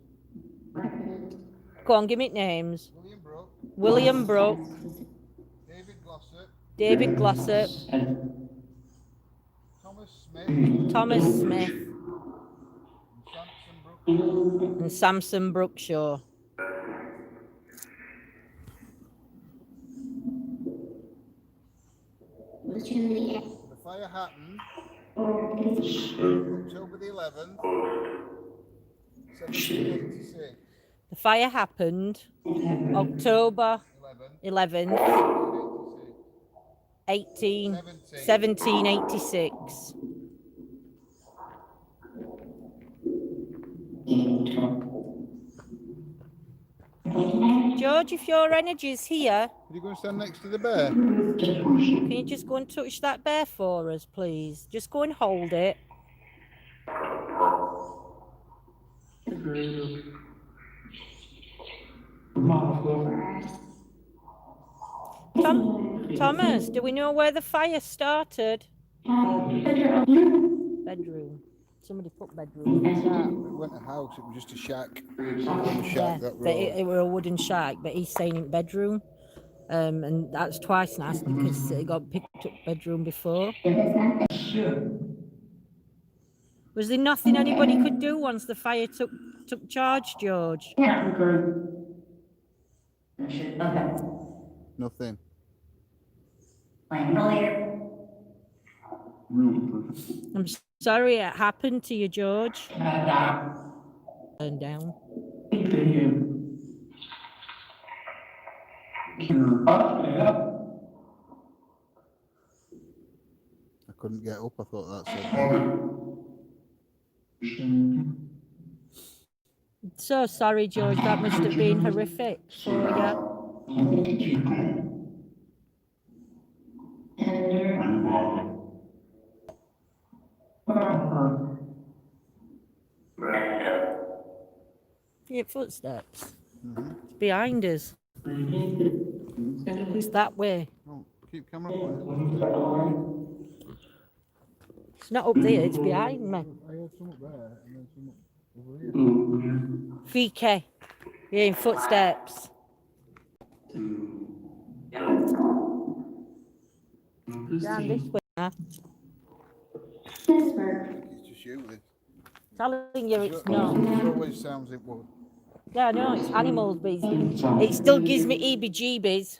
Go on, give me names. William Brooke. William Brooke. David Glossop. David Glossop. Thomas Smith. Thomas Smith. And Samson Brookshaw. The fire happened October the 11th, 1786. The fire happened October 11th, 1786. George, if your energy's here, Are you going to stand next to the bear? can you just go and touch that bear for us, please? Just go and hold it. Thomas, do we know where the fire started? Bedroom. Somebody put bedroom in that. It wasn't a house, it was just a shack. A Yeah, shack that but road. it were a wooden shack, but he's saying in bedroom. And that's twice nice because it got picked up bedroom before. Was there nothing anybody could do once the fire took charge, George? Nothing. I'm sorry it happened to you, George. Turn down. I couldn't get up, I thought that's it. So sorry, George. That must have been horrific for you. Your footsteps. It's behind us. It's that way. Oh, keep camera up. It's not up there. It's behind me. I heard some up there and then some over here. VK. You're in footsteps. Down this way now. It's just you, this. Telling you it's not. It always sounds it would. Yeah, no, it's animals, but it still gives me heebie-jeebies.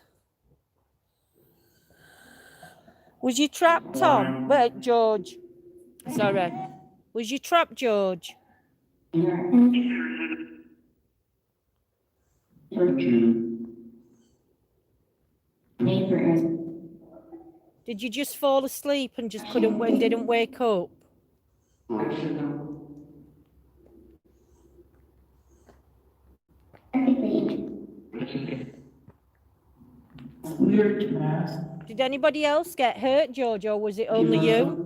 Was you trapped, Tom? Wait, George. Sorry. Was you trapped, George? Did you just fall asleep and just didn't wake up? Did anybody else get hurt, George, or was it only you?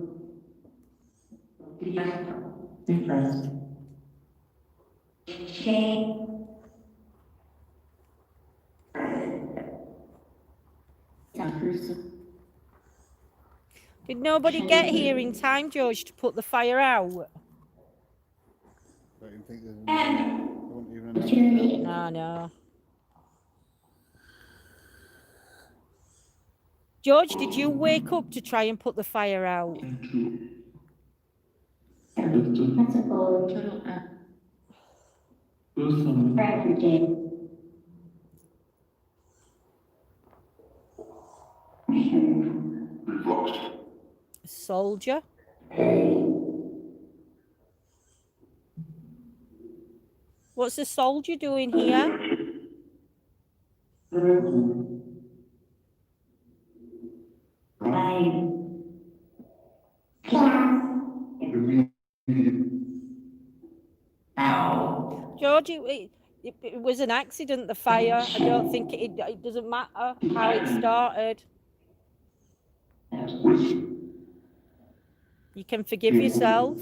Did nobody get here in time, George, to put the fire out? I didn't think there wasn't even No, no. George, did you wake up to try and put the fire out? Soldier? What's the soldier doing here? George, it was an accident, the fire. I don't think it doesn't matter how it started. You can forgive yourself.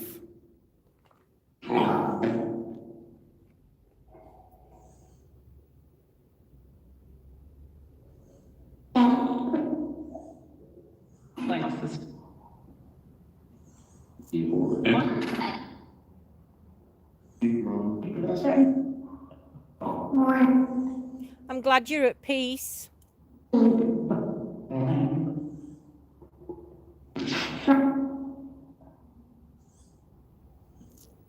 I'm glad you're at peace.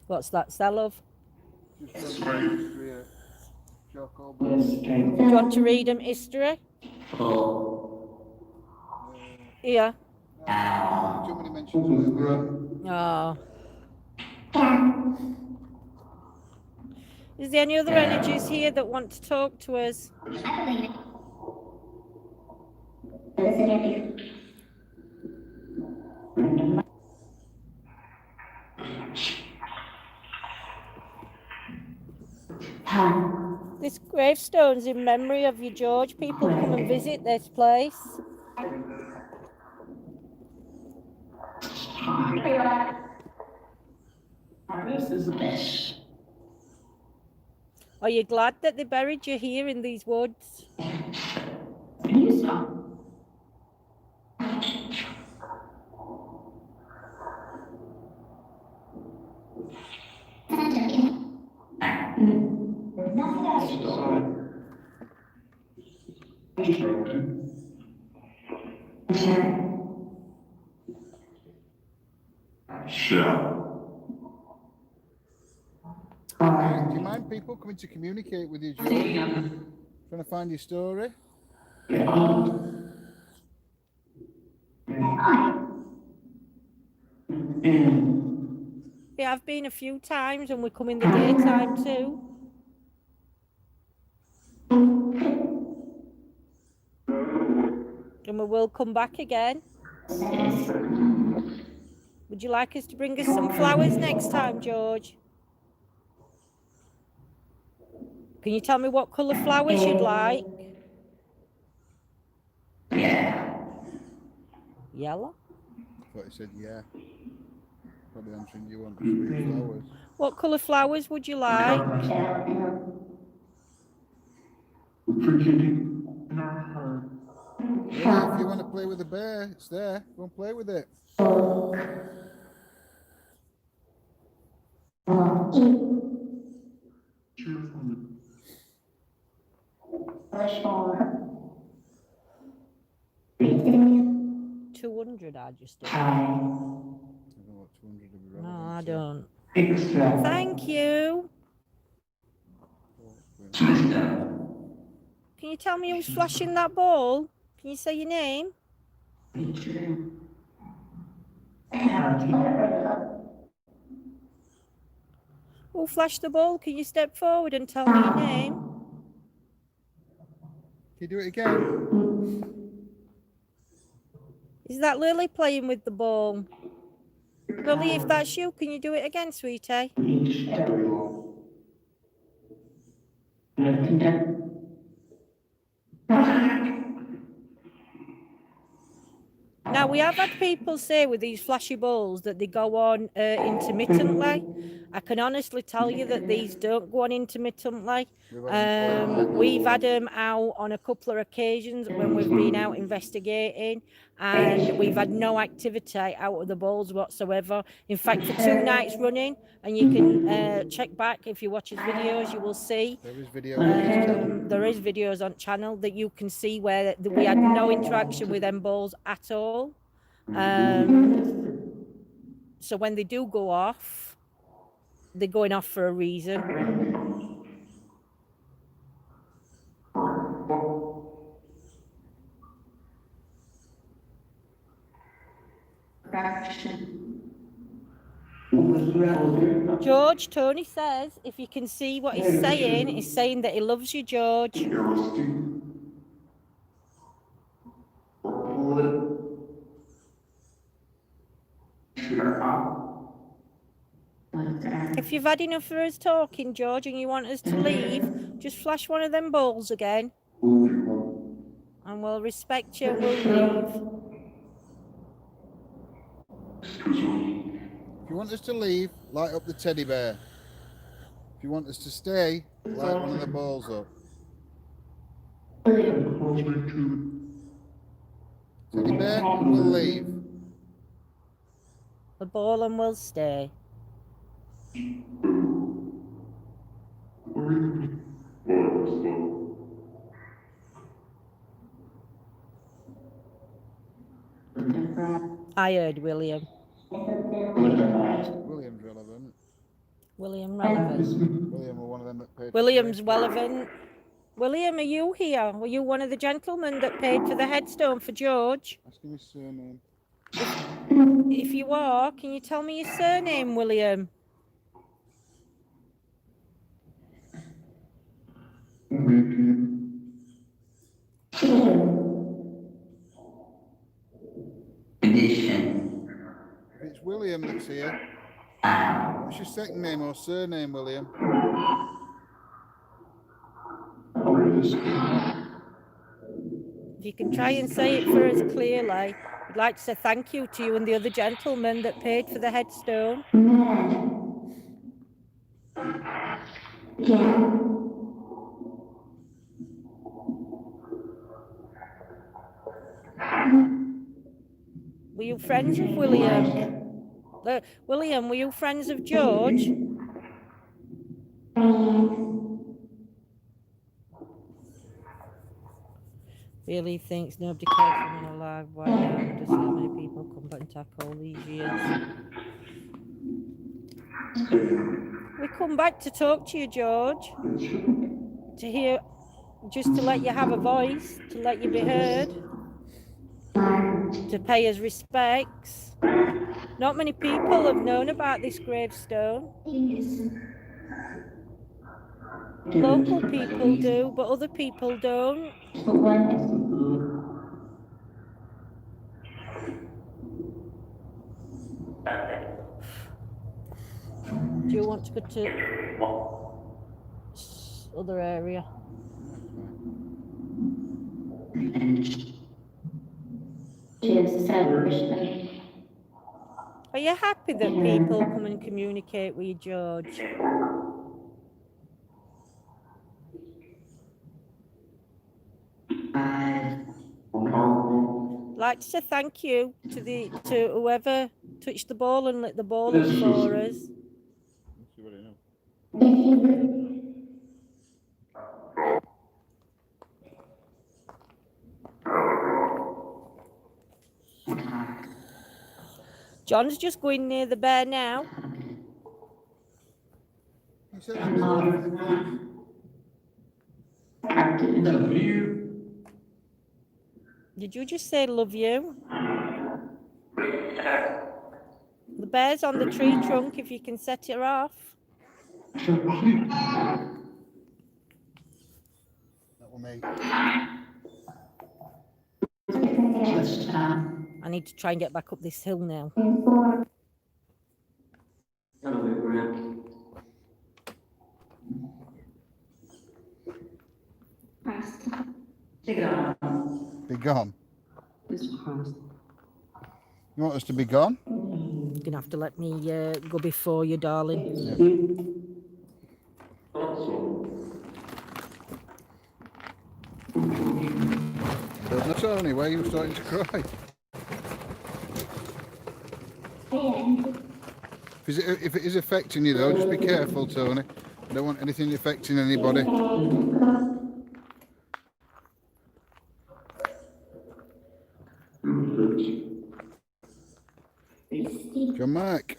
What's that, Selov? Just charcoal. Do you want to read them history? Yeah. Too many mentions. Oh. Is there any other energies here that want to talk to us? This gravestone's in memory of you, George. People come and visit this place. This is the best. Are you glad that they buried you here in these woods? You stop. Do you mind people coming to communicate with you, George? Trying to find your story? Yeah, I've been a few times and we come in the daytime too. And we will come back again. Would you like us to bring us some flowers next time, George? Can you tell me what colour flowers you'd like? Yellow? I thought you said yeah. Probably answering you want sweet flowers. What colour flowers would you like? Yeah, if you want to play with the bear, it's there. Go and play with it. $200, I just do. I don't know what 200 would be relevant. No, I don't. Extra. Thank you. Can you tell me who's flashing that ball? Can you say your name? Who flashed the ball? Can you step forward and tell me your name? Can you do it again? Is that Lily playing with the ball? Lily, if that's you, can you do it again, sweetie? Now, we have had people say with these flashy balls that they go on intermittently. I can honestly tell you that these don't go on intermittently. We've had them out on a couple of occasions when we've been out investigating, and we've had no activity out of the balls whatsoever. In fact, for 2 nights running, and you can check back if you watch his videos, you will see. There is video on his channel. There is videos on channel that you can see where we had no interaction with them balls at all. So when they do go off, they're going off for a reason. George, Tony says, if you can see what he's saying that he loves you, George. If you've had enough of us talking, George, and you want us to leave, just flash one of them balls again. And we'll respect you and we'll leave. If you want us to leave, light up the teddy bear. If you want us to stay, light one of the balls up. Teddy bear, we'll leave. The ball and we'll stay. I heard William. William's relevant. William relevant. William were one of them that paid. William's relevant. William, are you here? Were you one of the gentlemen that paid for the headstone for George? Ask him his surname. If you are, can you tell me your surname, William? It's William that's here. What's your second name or surname, William? If you can try and say it for us clearly, I'd like to say thank you to you and the other gentleman that paid for the headstone. Were you friends of William? William, were you friends of George? Were Feel he thinks nobody cares for him alive. Why now does so many people come back and tackle all these years? We come back to talk to you, George. To hear, just to let you have a voice, to let you be heard, to pay us respects. Not many people have known about this gravestone. Local people do, but other people don't. Do you want to go to other area? Are you happy that people come and communicate with you, George? Like to say thank you to whoever touched the ball and lit the ball up for us. John's just going near the bear now. Did you just say love you? The bear's on the tree trunk if you can set her off. That was me. I need to try and get back up this hill now. Be gone. You want us to be gone? You're gonna have to let me go before you, darling. Yeah. That's all anyway, you were starting to cry. If it is affecting you though, just be careful, Tony. I don't want anything affecting anybody. John Mark.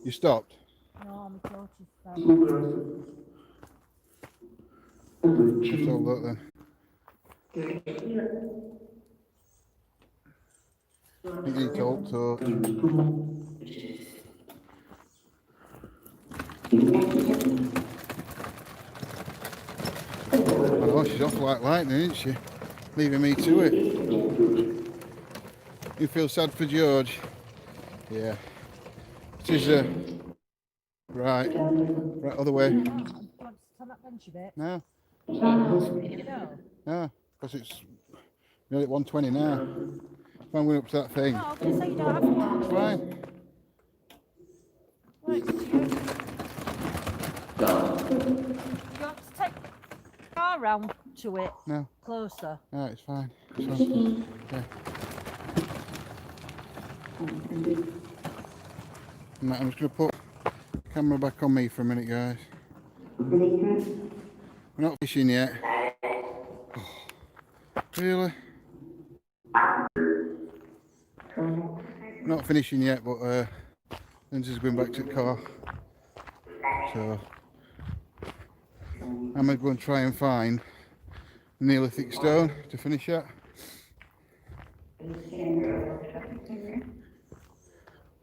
You stopped? No, my torch is fine. Just hold that then. You need to hold torch. Oh, she's off like lightning, isn't she? Leaving me to it. You feel sad for George? Yeah. It is right other way. Do you want to stand that bench a bit? No, You know? no, because it's nearly at 120 now. If I'm going up to that thing. No, I'm going to say you don't have to. It's fine. Right, you want to take the car round to it? No. Closer. No, it's fine. It's fine. Yeah. Right, I'm just going to put the camera back on me for a minute, guys. We're not fishing yet. Oh, really? Not finishing yet, but Lindsay's going back to the car. So I'm going to go and try and find the Neolithic stone to finish at.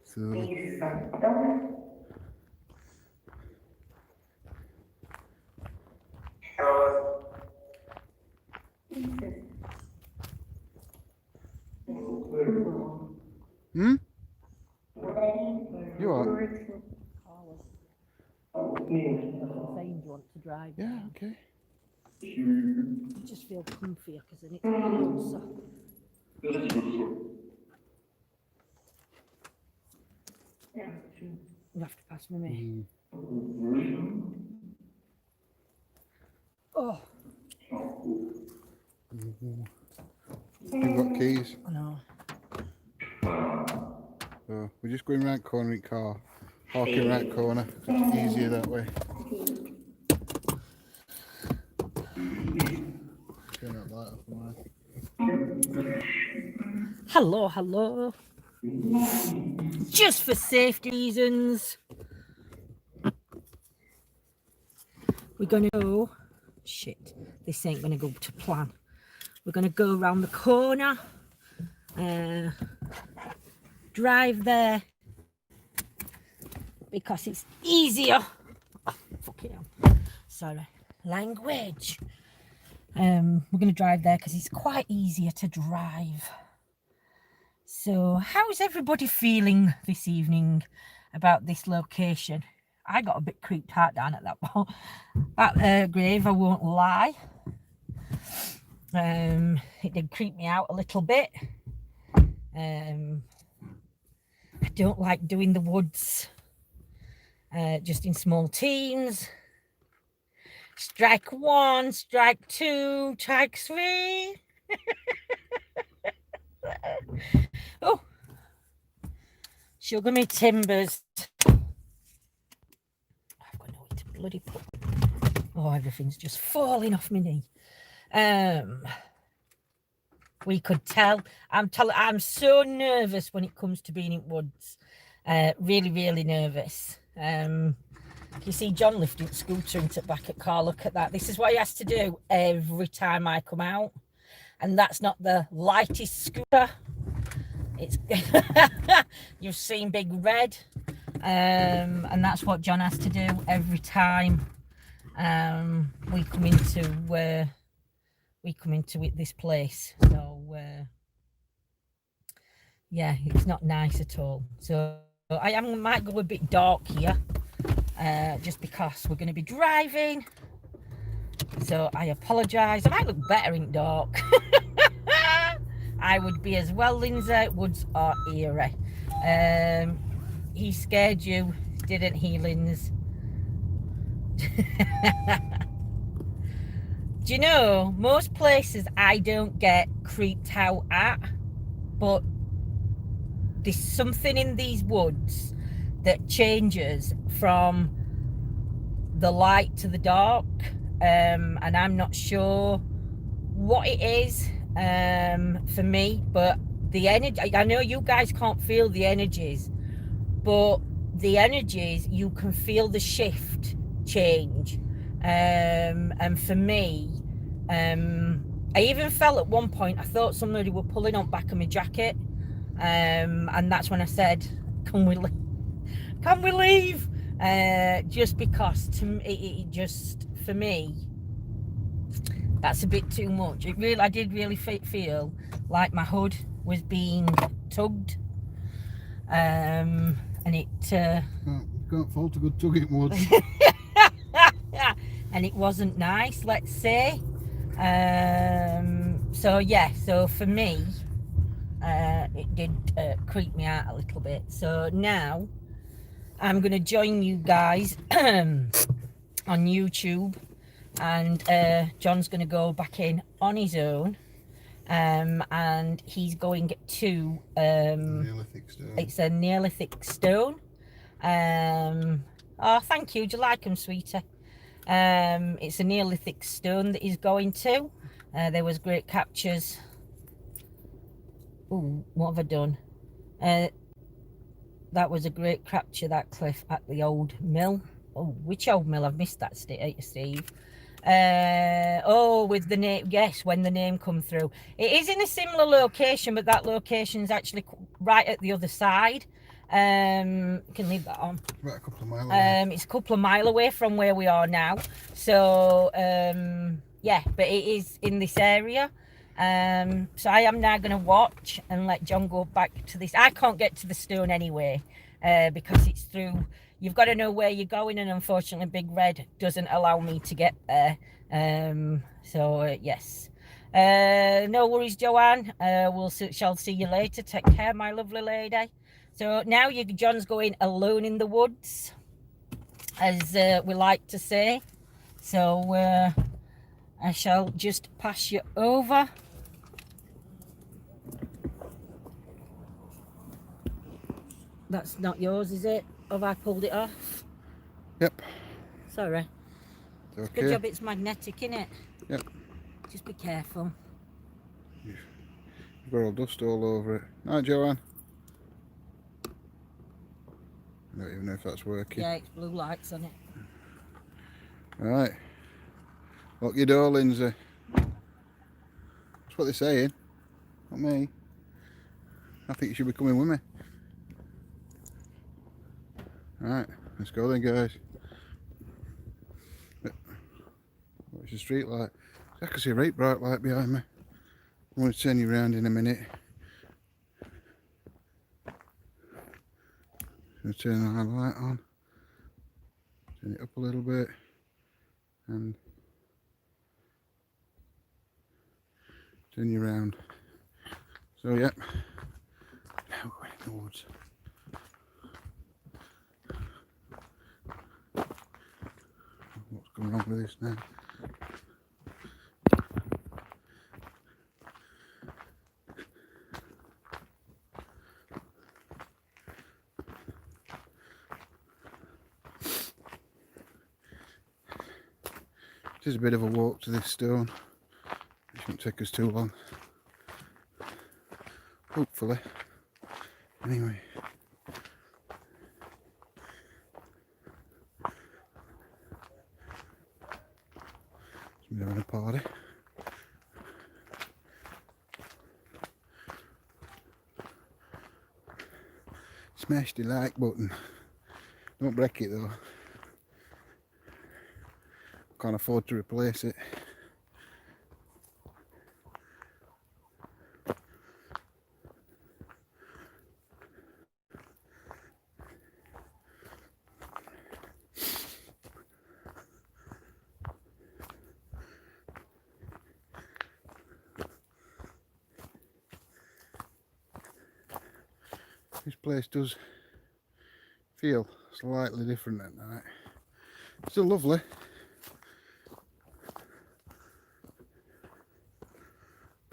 So You are? Saying you want to drive. Yeah, okay. I just feel comfier because then it's closer. You have to pass me. Oh. You've got keys. I know. So we're just going round corner in car. Parking right corner. It's easier that way. Turn that light off, man. Hello, hello. Just for safety reasons, we're going to go. Shit, this ain't going to go to plan. We're going to go around the corner, drive there because it's easier. Oh, fucking hell. Sorry, language. We're going to drive there because it's quite easier to drive. So, how's everybody feeling this evening about this location? I got a bit creeped out down at that grave, I won't lie. It did creep me out a little bit. I don't like doing the woods just in small teams. Strike one, strike two, strike three. Oh, sugar me timbers. I've got nowhere to bloody put. Oh, everything's just falling off my knee. We could tell. I'm so nervous when it comes to being in woods. Really, really nervous. You see John lifting the scooter into the back of the car. Look at that. This is what he has to do every time I come out. And that's not the lightest scooter. It's you've seen Big Red. And that's what John has to do every time we come into this place. So yeah, it's not nice at all. So I might go a bit dark here, just because we're going to be driving. So I apologise. I might look better in dark. I would be as well, Lindsay. Woods are eerie. He scared you, didn't he, Linz? Do you know, most places I don't get creeped out at, but there's something in these woods that changes from the light to the dark, and I'm not sure what it is for me, but the energy, I know you guys can't feel the energies, but the energies, you can feel the shift change. And for me, I even felt at one point, I thought somebody were pulling on back of my jacket, and that's when I said, can we leave? Just because it just, for me, that's a bit too much. I did really feel like my hood was being tugged, and it can't fault a good tugging wood. and it wasn't nice, let's say. So yeah, so for me, it did creep me out a little bit. So now I'm going to join you guys on YouTube, and John's going to go back in on his own, and he's going to Neolithic stone. It's a Neolithic stone. Oh, thank you. Do you like them, sweetie? It's a Neolithic stone that he's going to. There was great captures. Oh, what have I done? That was a great capture, that cliff at the old mill. Oh, which old mill? I've missed that, Steve. Oh, with the name, yes, when the name come through. It is in a similar location, but that location is actually right at the other side. You can leave that on. About a couple of miles away. It's a couple of miles away from where we are now. So yeah, but it is in this area. So I am now going to watch and let John go back to this. I can't get to the stone anyway, because it's through. You've got to know where you're going, and unfortunately Big Red doesn't allow me to get there. So yes, no worries, Joanne. Shall see you later. Take care, my lovely lady. So now John's going alone in the woods, as we like to say. So I shall just pass you over. That's not yours, is it? Have I pulled it off? Yep. Sorry. Okay. Good job it's magnetic, innit? Yep. Just be careful. You've got all dust all over it. Hi, Joanne. I don't even know if that's working. Yeah, it's blue lights on it. Right. Lock your door, Lindsay. That's what they're saying. Not me. I think you should be coming with me. Right, let's go then, guys. What's the street light? I can see a right bright light behind me. I'm going to turn you around in a minute. I'm going to turn the light on. Turn it up a little bit. And turn you around. So, yep. Now we're in the woods. What's going on with this now? It is a bit of a walk to this stone. It shouldn't take us too long. Hopefully. Anyway. Somebody's having a party. Smash the like button. Don't break it though. Can't afford to replace it. This place does feel slightly different at night. Still lovely.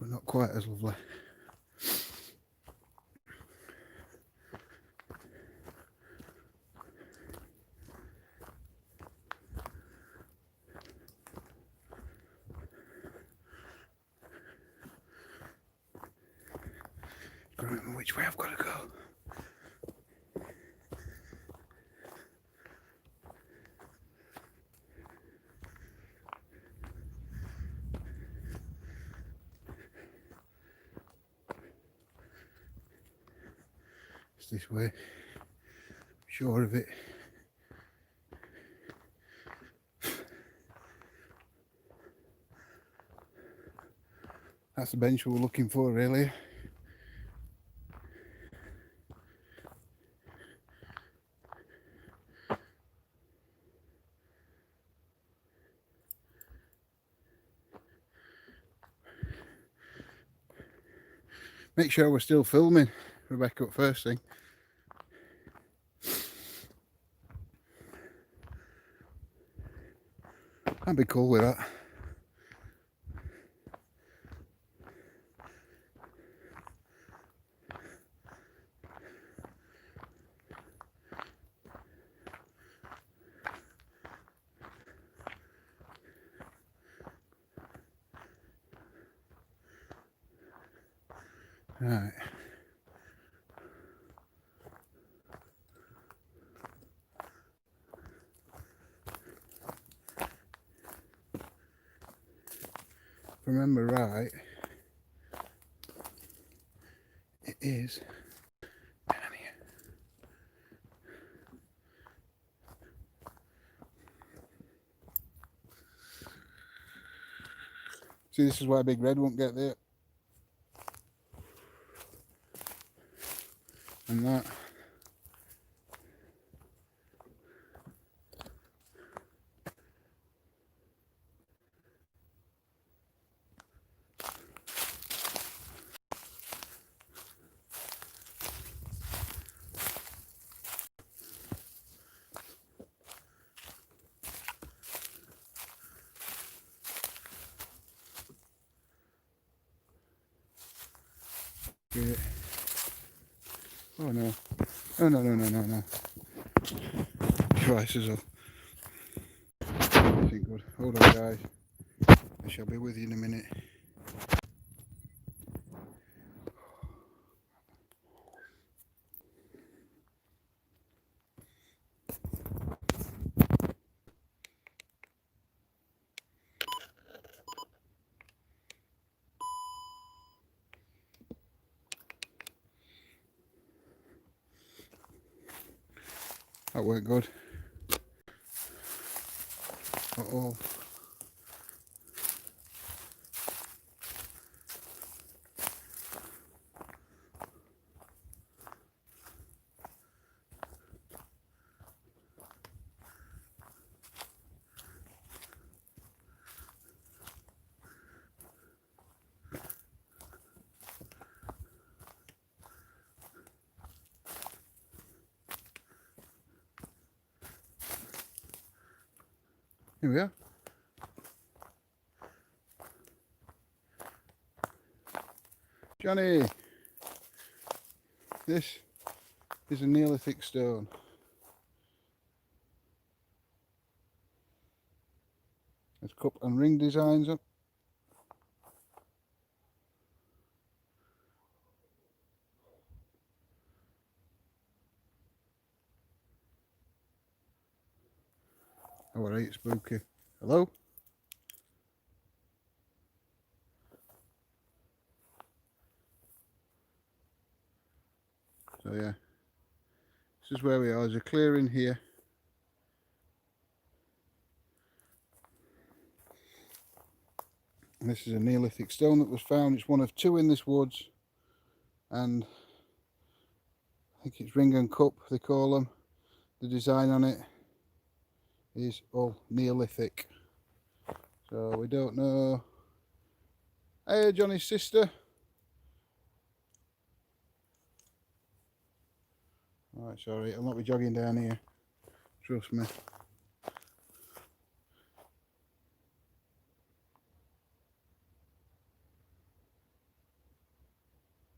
But not quite as lovely. I don't remember which way I've got to go. It's this way. Sure of it. That's the bench we were looking for, really. Make sure we're still filming, Rebecca, up first thing. I'd be cool with that. Right. If I remember right, it is down here. See, this is why Big Red won't get there. And that. investigate. Oh no. Oh no, no, no, no, no. Devices off. Nothing good. Hold on, guys. I shall be with you in a minute. That weren't good. Uh-oh. Here we are. Johnny, this is a Neolithic stone. There's cup and ring designs up. Oh, alright, spooky. Hello? So yeah, this is where we are. There's a clearing here. And this is a Neolithic stone that was found. It's one of two in this woods. And I think it's ring and cup, they call them. The design on it is all Neolithic. So we don't know. Hey, Johnny's sister. Alright, sorry, I'll not be jogging down here. Trust me.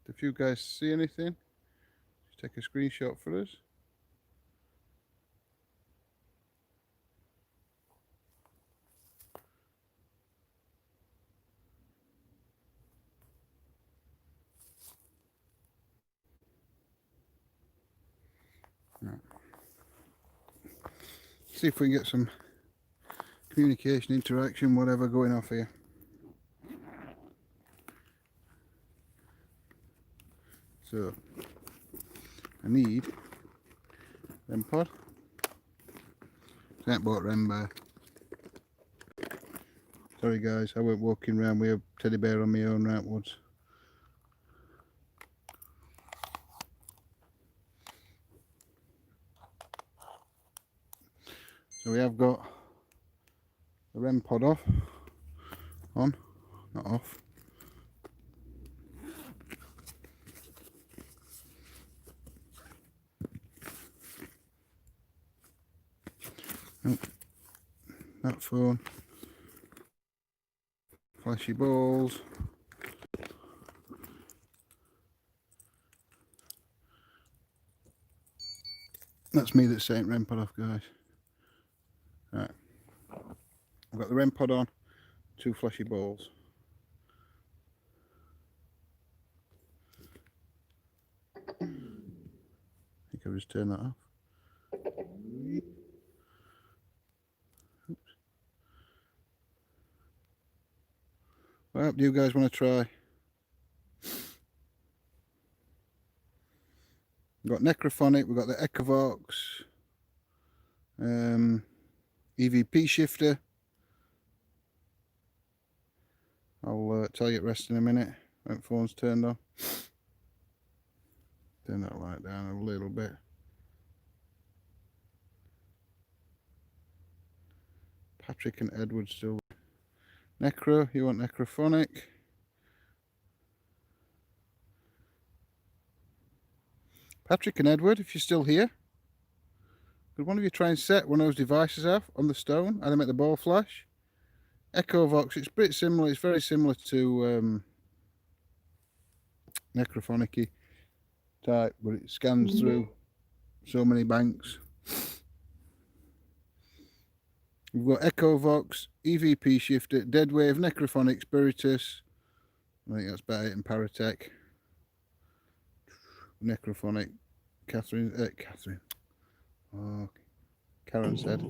If you guys see anything, just take a screenshot for us. Right. See if we can get some communication, interaction, whatever going off here. So I need REM pod. I ain't bought REM bear. Sorry guys, I went walking around with a teddy bear on my own round woods. So we have got the REM pod off, on, not off. Oh, that phone, flashy balls. That's me that's setting REM pod off, guys. Right, I've got the REM pod on, two flashy balls. I think I'll just turn that off. Oops. What do you guys want to try? We've got Necrophonic, we've got the Echovox, EVP shifter. I'll tell you at rest in a minute when the phone's turned on. Turn that light down a little bit. Patrick and Edward still. Necro, you want Necrophonic? Patrick and Edward, if you're still here, could one of you try and set one of those devices off on the stone and then make the ball flash? Echovox, it's pretty similar, it's very similar to necrophonic type, but it scans through so many banks. We've got Echo Vox, EVP Shifter, Dead Wave, Necrophonic, Spiritus. I think that's better in Paratech. Necrophonic, Catherine. Oh, Karen said.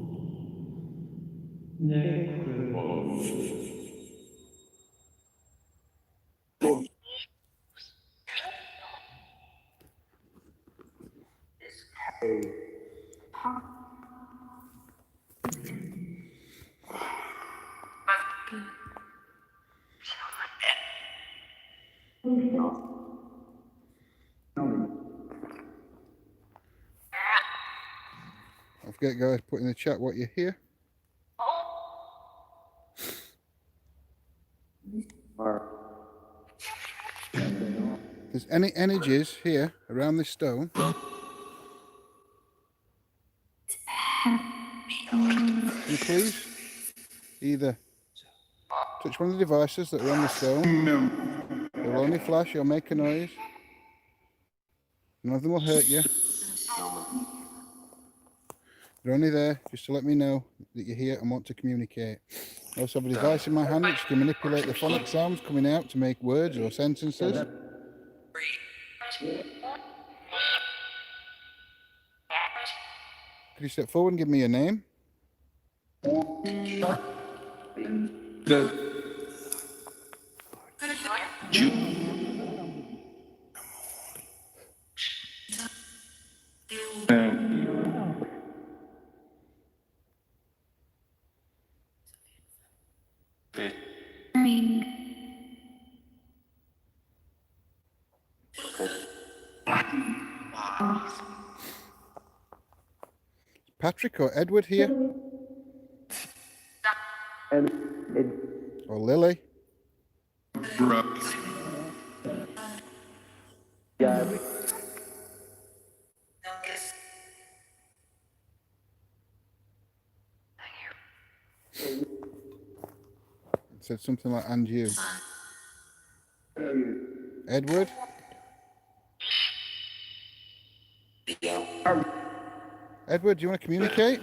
Don't forget, guys, put in the chat what you hear. If there's any energies here around this stone, can you please either touch one of the devices that are on the stone. They'll only flash or make a noise. None of them will hurt you. They're only there just to let me know that you're here and want to communicate. I also have a device in my hand which can manipulate the phonic sounds coming out to make words or sentences. Could you step forward and give me your name? Patrick or Edward here? Or Lily? It said something like, and you. Edward? Edward, do you want to communicate?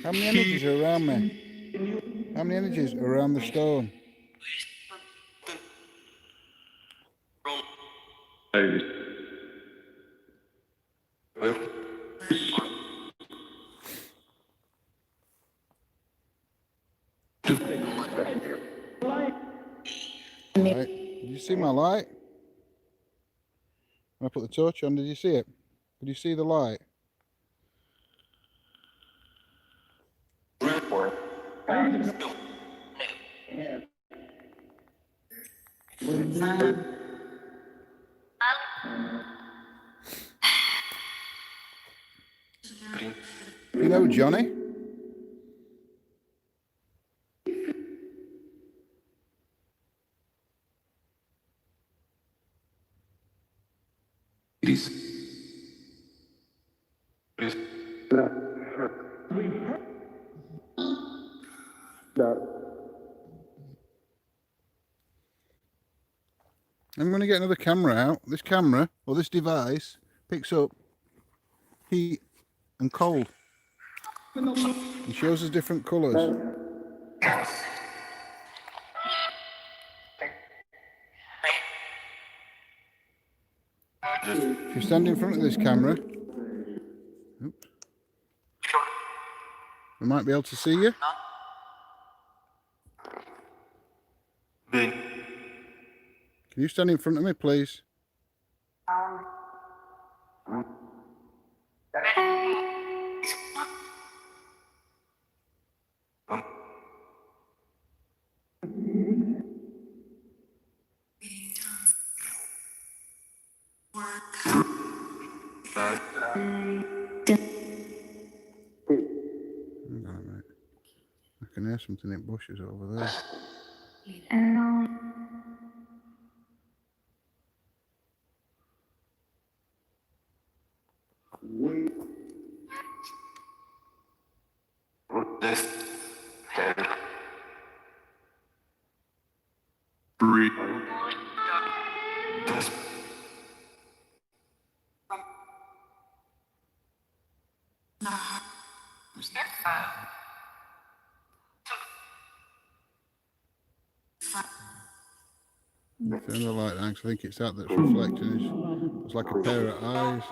How many energies are around me? How many energies are around the stone? Right. Did you see my light? When I put the torch on, did you see it? Did you see the light? You know Johnny? I'm going to get another camera out. This camera, or this device, picks up heat and cold. It shows us different colours. If you stand in front of this camera, I might be able to see you. Can you stand in front of me, please? Hang on a minute. I can hear something in bushes over there. Breathe. Turn the light on, 'cause I think it's that that's reflecting. It's like a pair of eyes.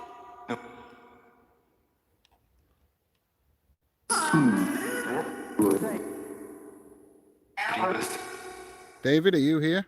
David, are you here?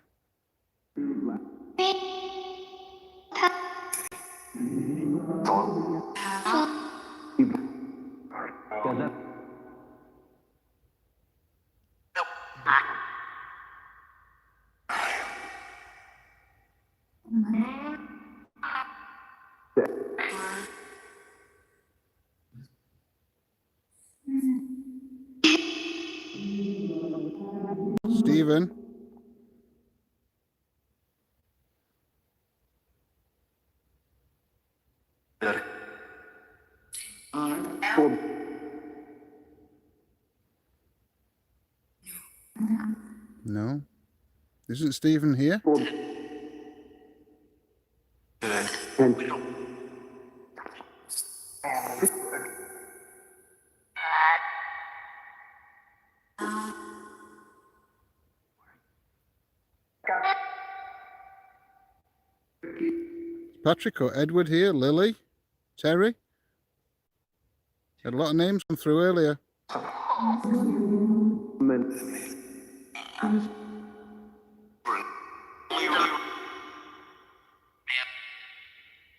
Stephen? No. Isn't Stephen here? Patrick or Edward here? Lily? Terry? Had a lot of names come through earlier.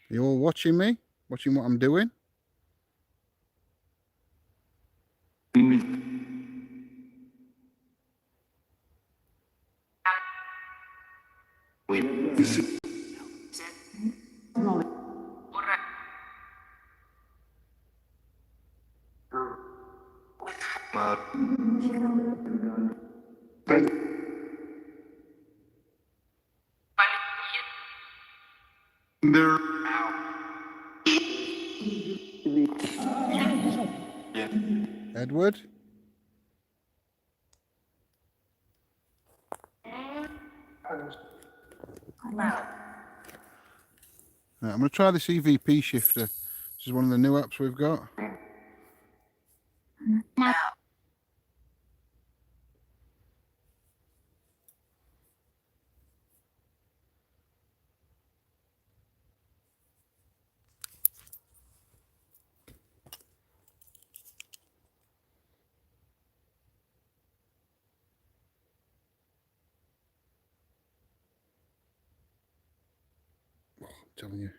You all watching me? Watching what I'm doing? There. Edward? Right, I'm going to try this EVP shifter. This is one of the new apps we've got. Oh, I'm telling you.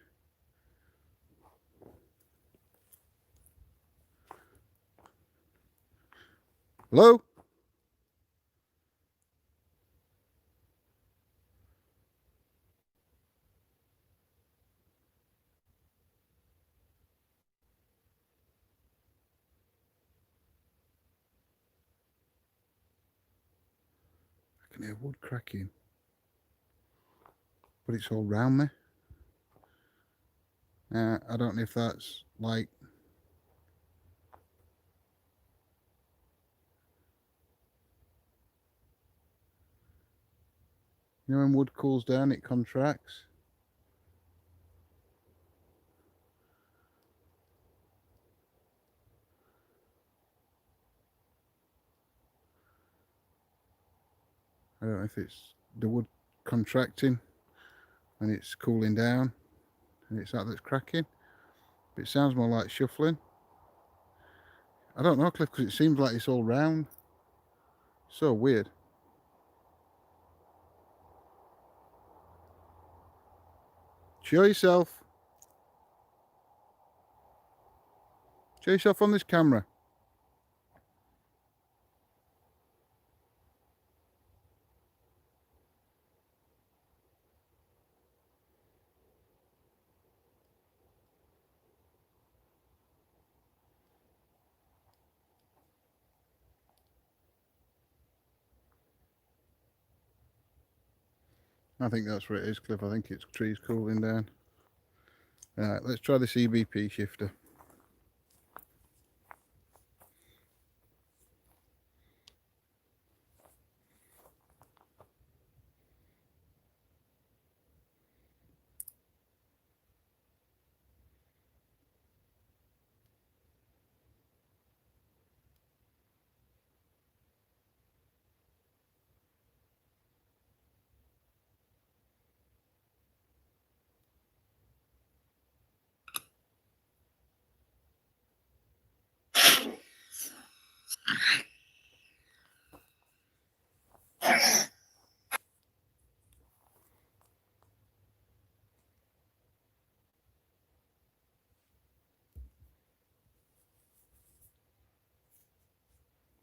Hello? I can hear wood cracking. But it's all round me. I don't know if that's like... You know when wood cools down, it contracts. I don't know if it's the wood contracting and it's cooling down and it's that that's cracking. But it sounds more like shuffling. I don't know, Cliff, because it seems like it's all round. So weird. Show yourself. Show yourself on this camera. I think that's what it is, Cliff. I think it's trees cooling down. Right, let's try the CBP shifter.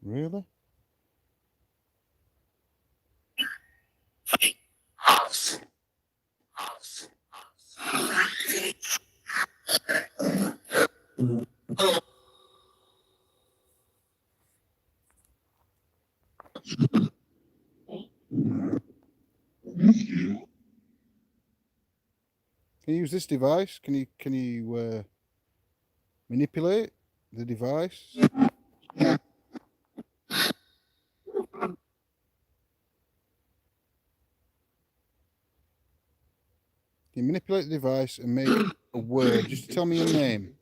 Really? Can you use this device? Can you manipulate the device? You manipulate the device and make a word. Just tell me your name.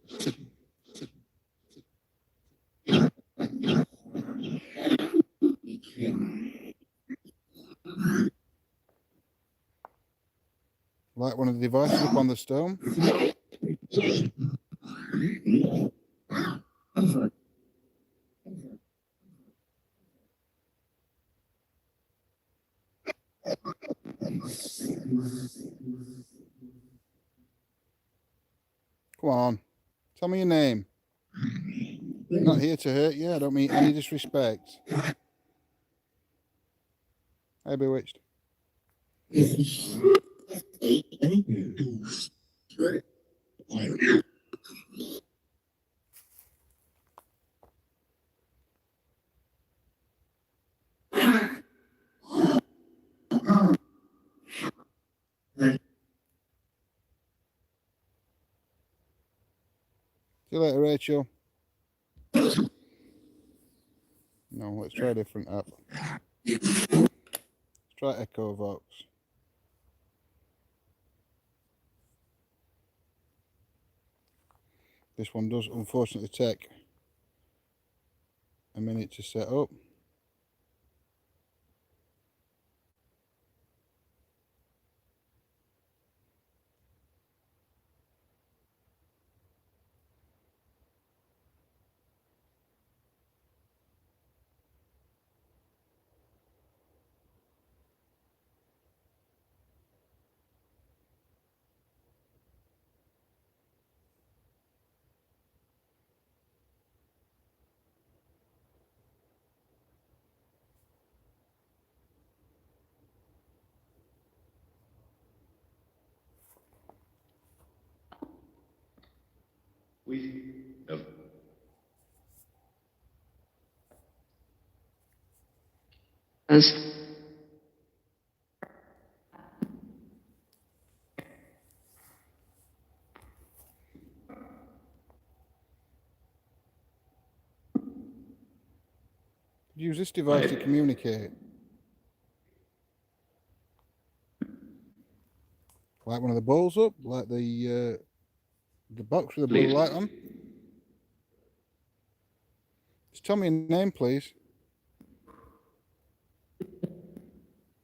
Like one of the devices up on the stone. Come on. Tell me your name. I'm not here to hurt you. I don't mean any disrespect. Hey, Bewitched. See you later, Rachel. No, let's try a different app. Let's try Echo Vox. This one does unfortunately take a minute to set up. Use this device to communicate. Like one of the bowls up, like the box with the blue light on. Just tell me your name, please.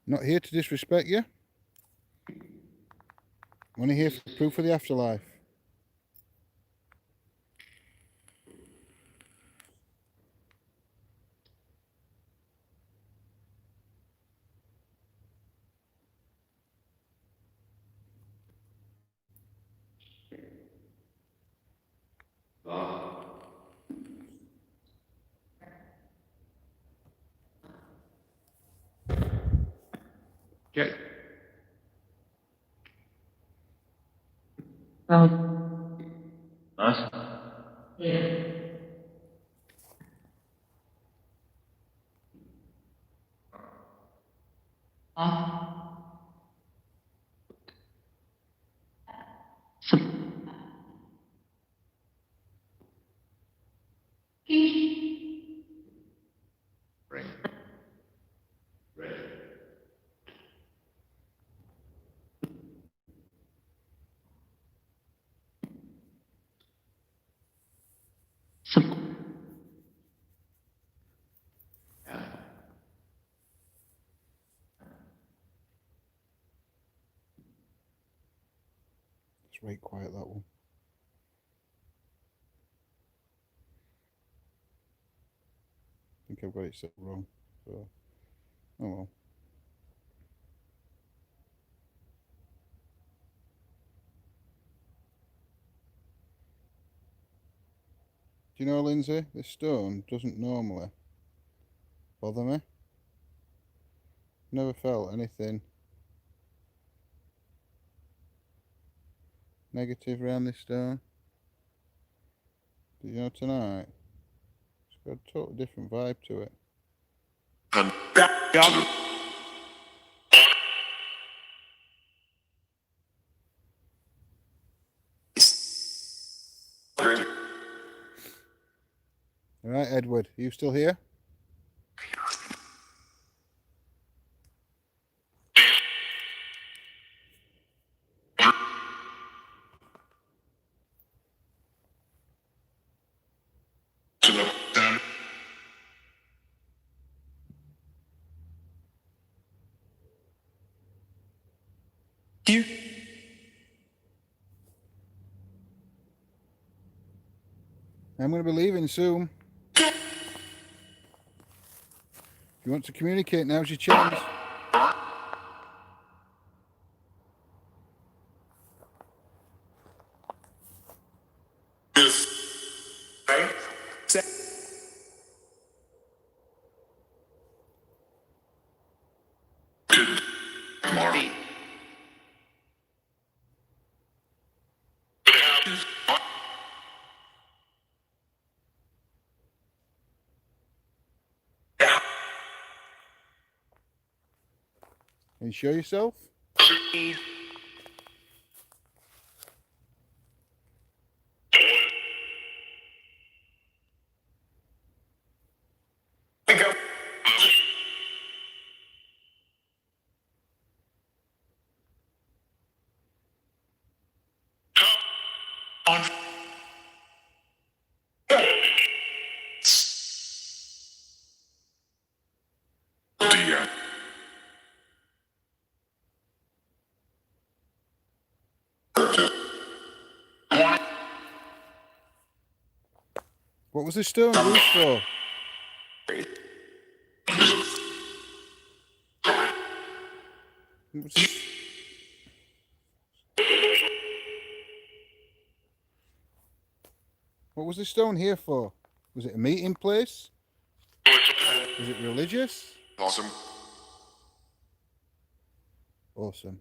Not here to disrespect you. I'm only here for proof of the afterlife. Okay. Nice. It's right quiet, that one. I think I've got it set wrong. So, oh well. Do you know, Lindsay, this stone doesn't normally bother me. Never felt anything negative around this stone. But you know, tonight, it's got a totally different vibe to it. All right, Edward, are you still here? I'm going to be leaving soon. If you want to communicate, now's your chance. Can you show yourself? What was this stone used for? What was this stone here for? Was it a meeting place? Was it religious? Awesome. Awesome.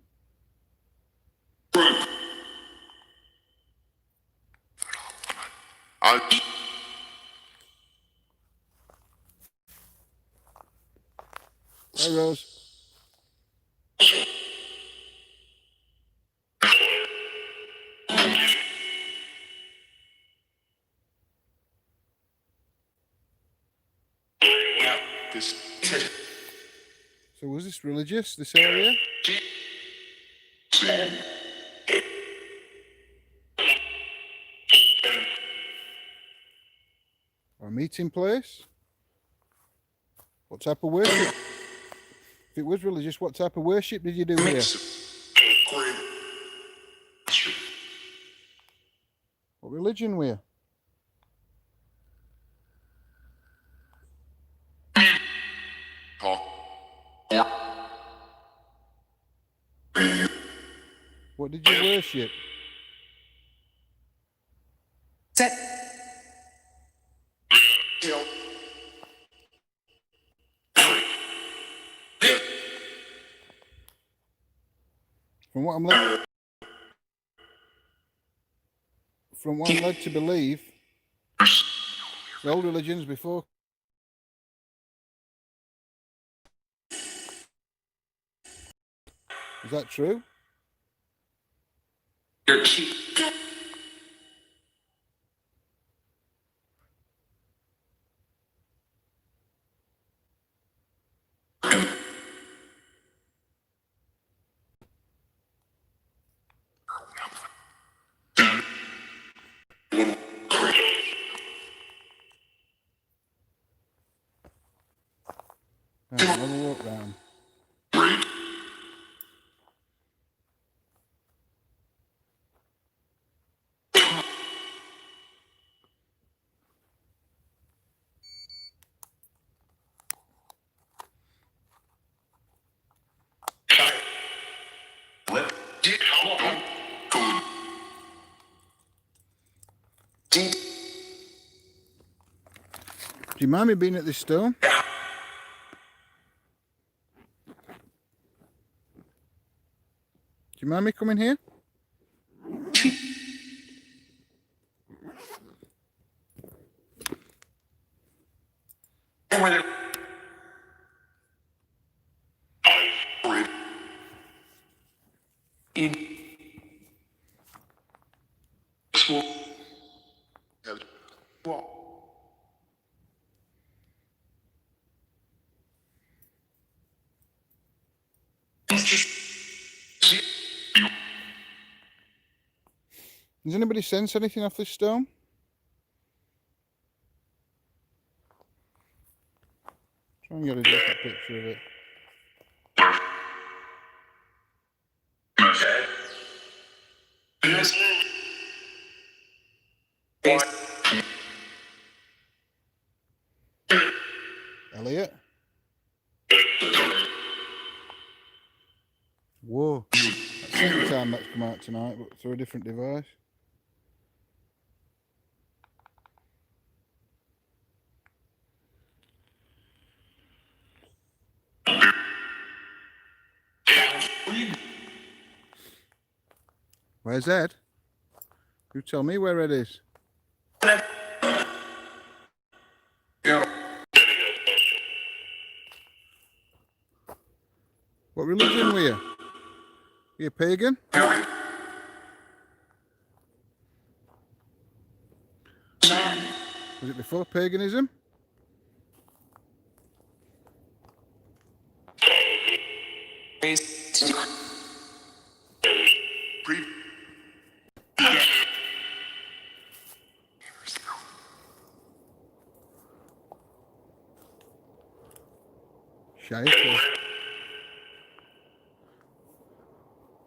Hi, Rose. So was this religious, this area? Or a meeting place? What type of worship? If it was religious, what type of worship did you do here? What religion were you? What did you worship? From what I'm led to believe, the old religions before. Is that true? Have a walk round. you mind me being at this stone? Do you mind me coming here? Does anybody sense anything off this stone? Try and get a decent picture of it. Elliot? Whoa. That's the second time that's come out tonight, but through a different device. Where's Ed? You tell me where Ed is. What religion were you? You a pagan? Was it before paganism? Shite.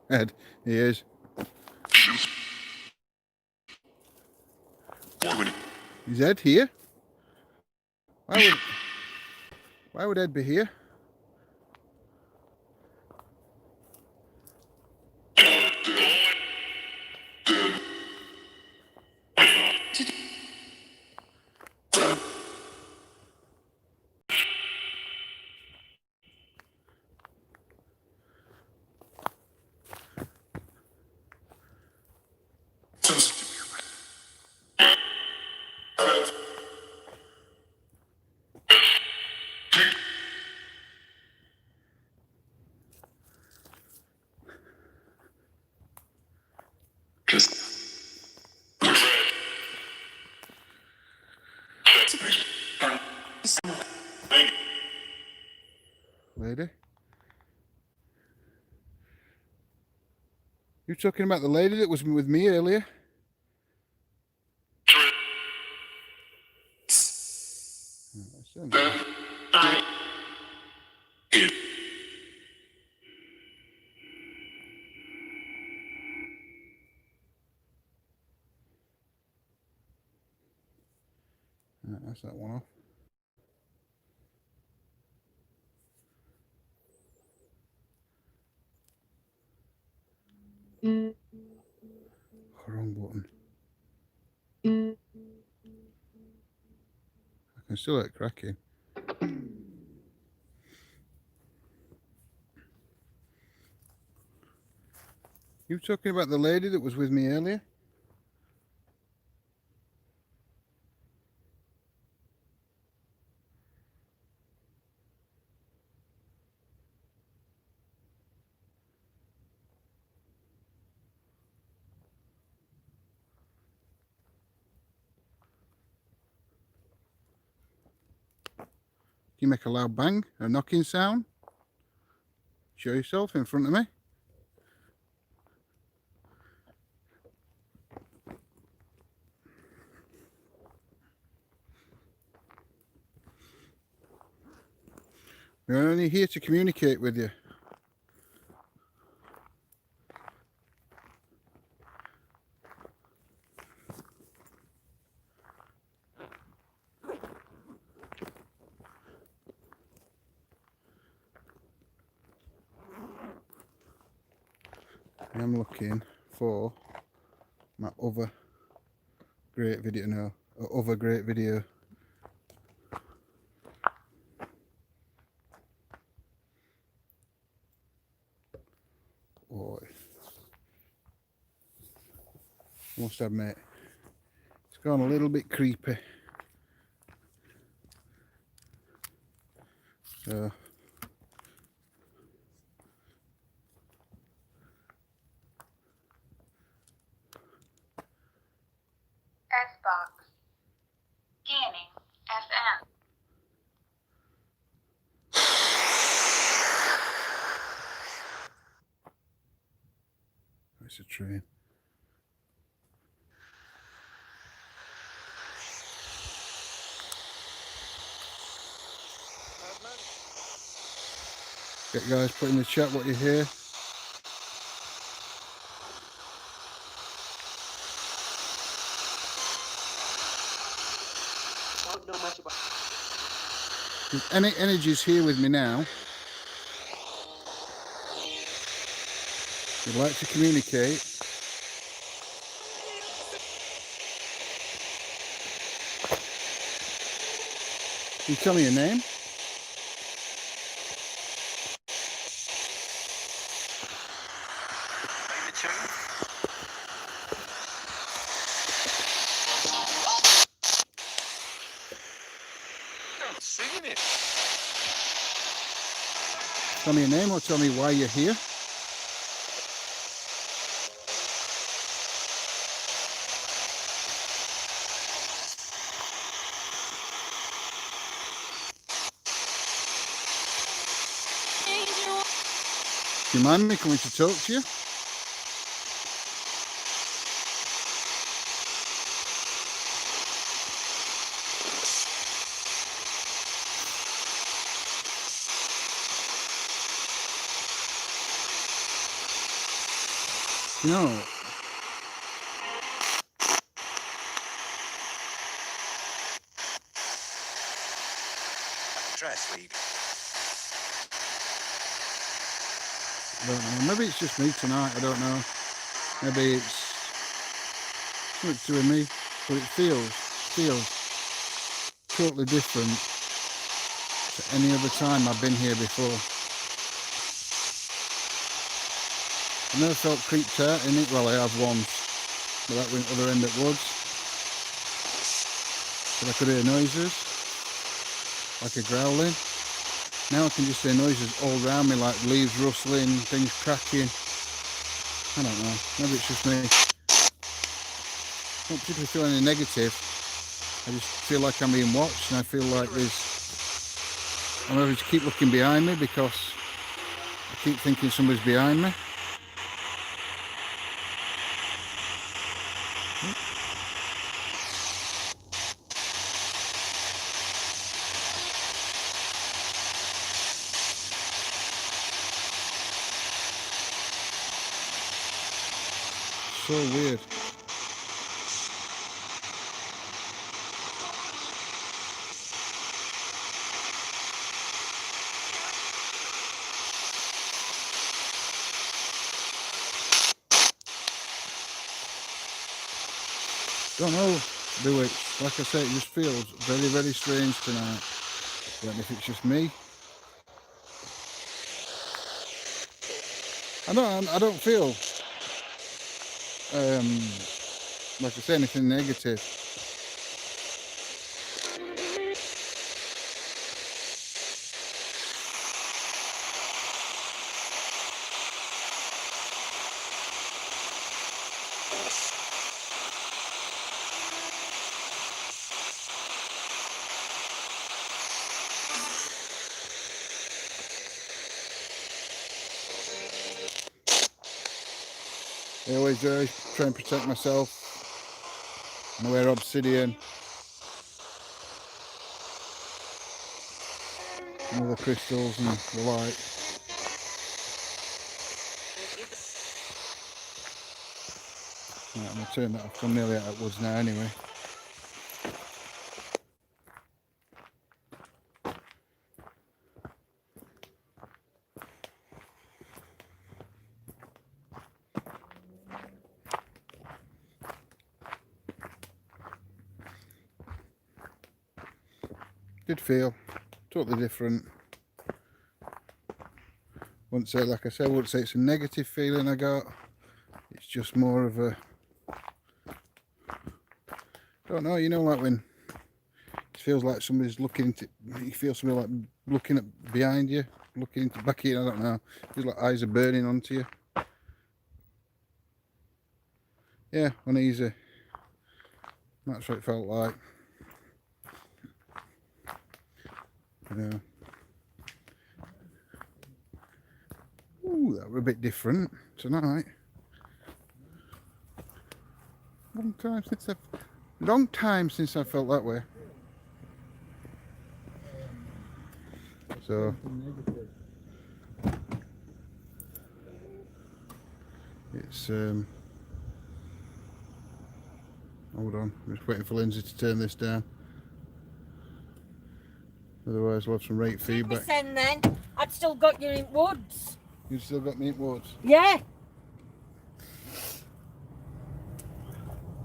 Ed, he is. Is Ed here? Why would Ed be here? Lady? You talking about the lady that was with me earlier? That's that one off. Wrong button. I can still hear it cracking. You talking about the lady that was with me earlier? You make a loud bang, a knocking sound. Show yourself in front of me. We're only here to communicate with you. I'm looking for my other great video. must admit. It's gone a little bit creepy. So S-Box. Scanning. FM. it's a train. Okay, guys, put in the chat what you hear. If any energies here with me now, you'd like to communicate, can you tell me your name? Tell me your name or tell me why you're here. Do you mind me coming to talk to you? No. I don't know. Maybe it's just me tonight. I don't know. Maybe it's something to do with me, but it feels totally different to any other time I've been here before. I've never felt creeped out in it. Well, I have once, but that went other end of the woods. But I could hear noises, like a growling. Now I can just hear noises all around me, like leaves rustling, things cracking. I don't know. Maybe it's just me. I don't particularly feel any negative. I just feel like I'm being watched, and I feel like I'm having to keep looking behind me because I keep thinking somebody's behind me. So weird. Don't know, Bewitched. Like I say, it just feels very, very strange tonight. I don't know if it's just me. I don't feel, like I say, anything negative. I always try and protect myself. And I wear obsidian and other crystals and the like. Right, I'm going to turn that off. I'm nearly out of woods now anyway. Did feel totally different. Wouldn't say, like I said, I wouldn't say it's a negative feeling I got. It's just more of a Don't know, you know, like when it feels like somebody's looking into, you feel somebody like looking at behind you, looking into back here, I don't know. Feels like eyes are burning onto you. Yeah, uneasy. That's what it felt like. Yeah. Ooh, that were a bit different tonight. Long time since I felt that way. So it's hold on, I'm just waiting for Lindsay to turn this down. Otherwise we'll have some rate feedback. Then I'd still got you in woods. You still got me in woods? Yeah.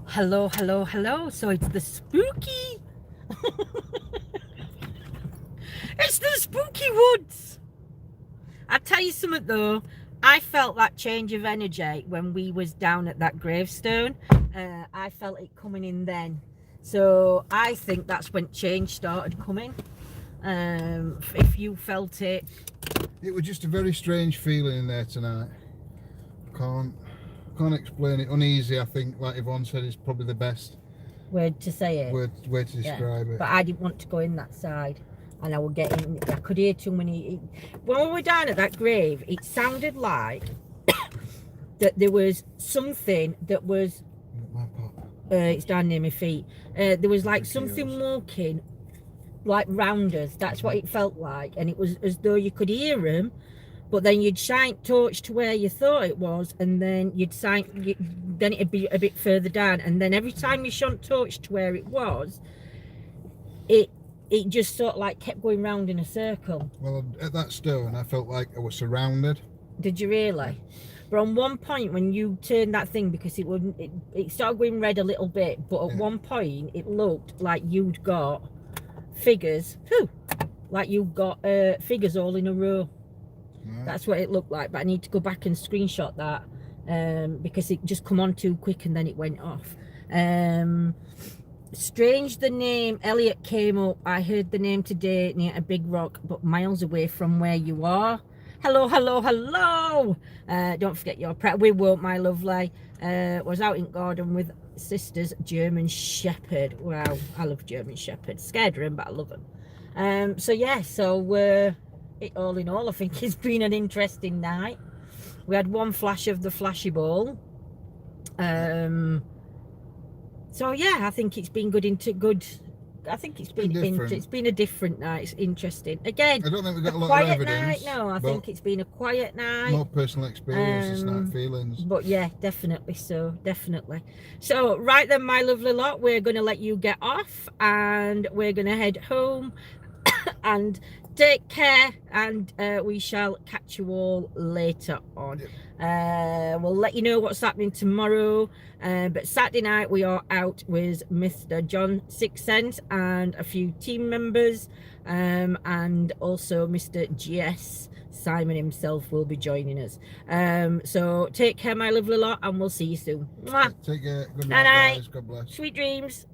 Hello, hello, hello. So it's the spooky. It's the spooky woods. I'll tell you something though. I felt that change of energy when we was down at that gravestone. I felt it coming in then. So I think that's when change started coming. If you felt it. It was just a very strange feeling in there tonight. Can't explain it. Uneasy, I think, like Yvonne said, is probably the best Word to say it. way to describe it. But I didn't want to go in that side. And I was getting, I could hear too many. When we were down at that grave, it sounded like that there was something that was, it's down near my feet. There was like something walking like round us. That's what it felt like. And it was as though you could hear them, but then you'd shine torch to where you thought it was, and then then it'd be a bit further down. And then every time you shone torch to where it was, it just sort of like kept going round in a circle. Well, at that stone, I felt like I was surrounded. Did you really? But on one point, when you turned that thing, because it started going red a little bit, but at one point, it looked like you'd got figures, like you've got figures all in a row. Right. That's what it looked like. But I need to go back and screenshot that because it just come on too quick and then it went off. Strange, the name Elliot came up. I heard the name today near a big rock, but miles away from where you are. Hello, hello, hello. Don't forget your prep. We won't, my lovely. Was out in garden with sister's German Shepherd. Wow, I love German Shepherds. Scared of him, but I love him. So yeah, all in all, I think it's been an interesting night. We had one flash of the flashy ball. So yeah, I think it's been I think it's been a different night. It's interesting. Again, I don't think we've got a lot of evidence. No, I think it's been a quiet night. More personal experiences, not feelings. But yeah, definitely so, definitely. So right then, my lovely lot, we're going to let you get off and we're going to head home and take care, and we shall catch you all later on. We'll let you know what's happening tomorrow, but Saturday night we are out with Mr. John Sixcent and a few team members, and also Mr. GS Simon himself will be joining us. So take care, my lovely lot, and we'll see you soon. Mwah. Take care. Good night, guys. God bless. Sweet dreams.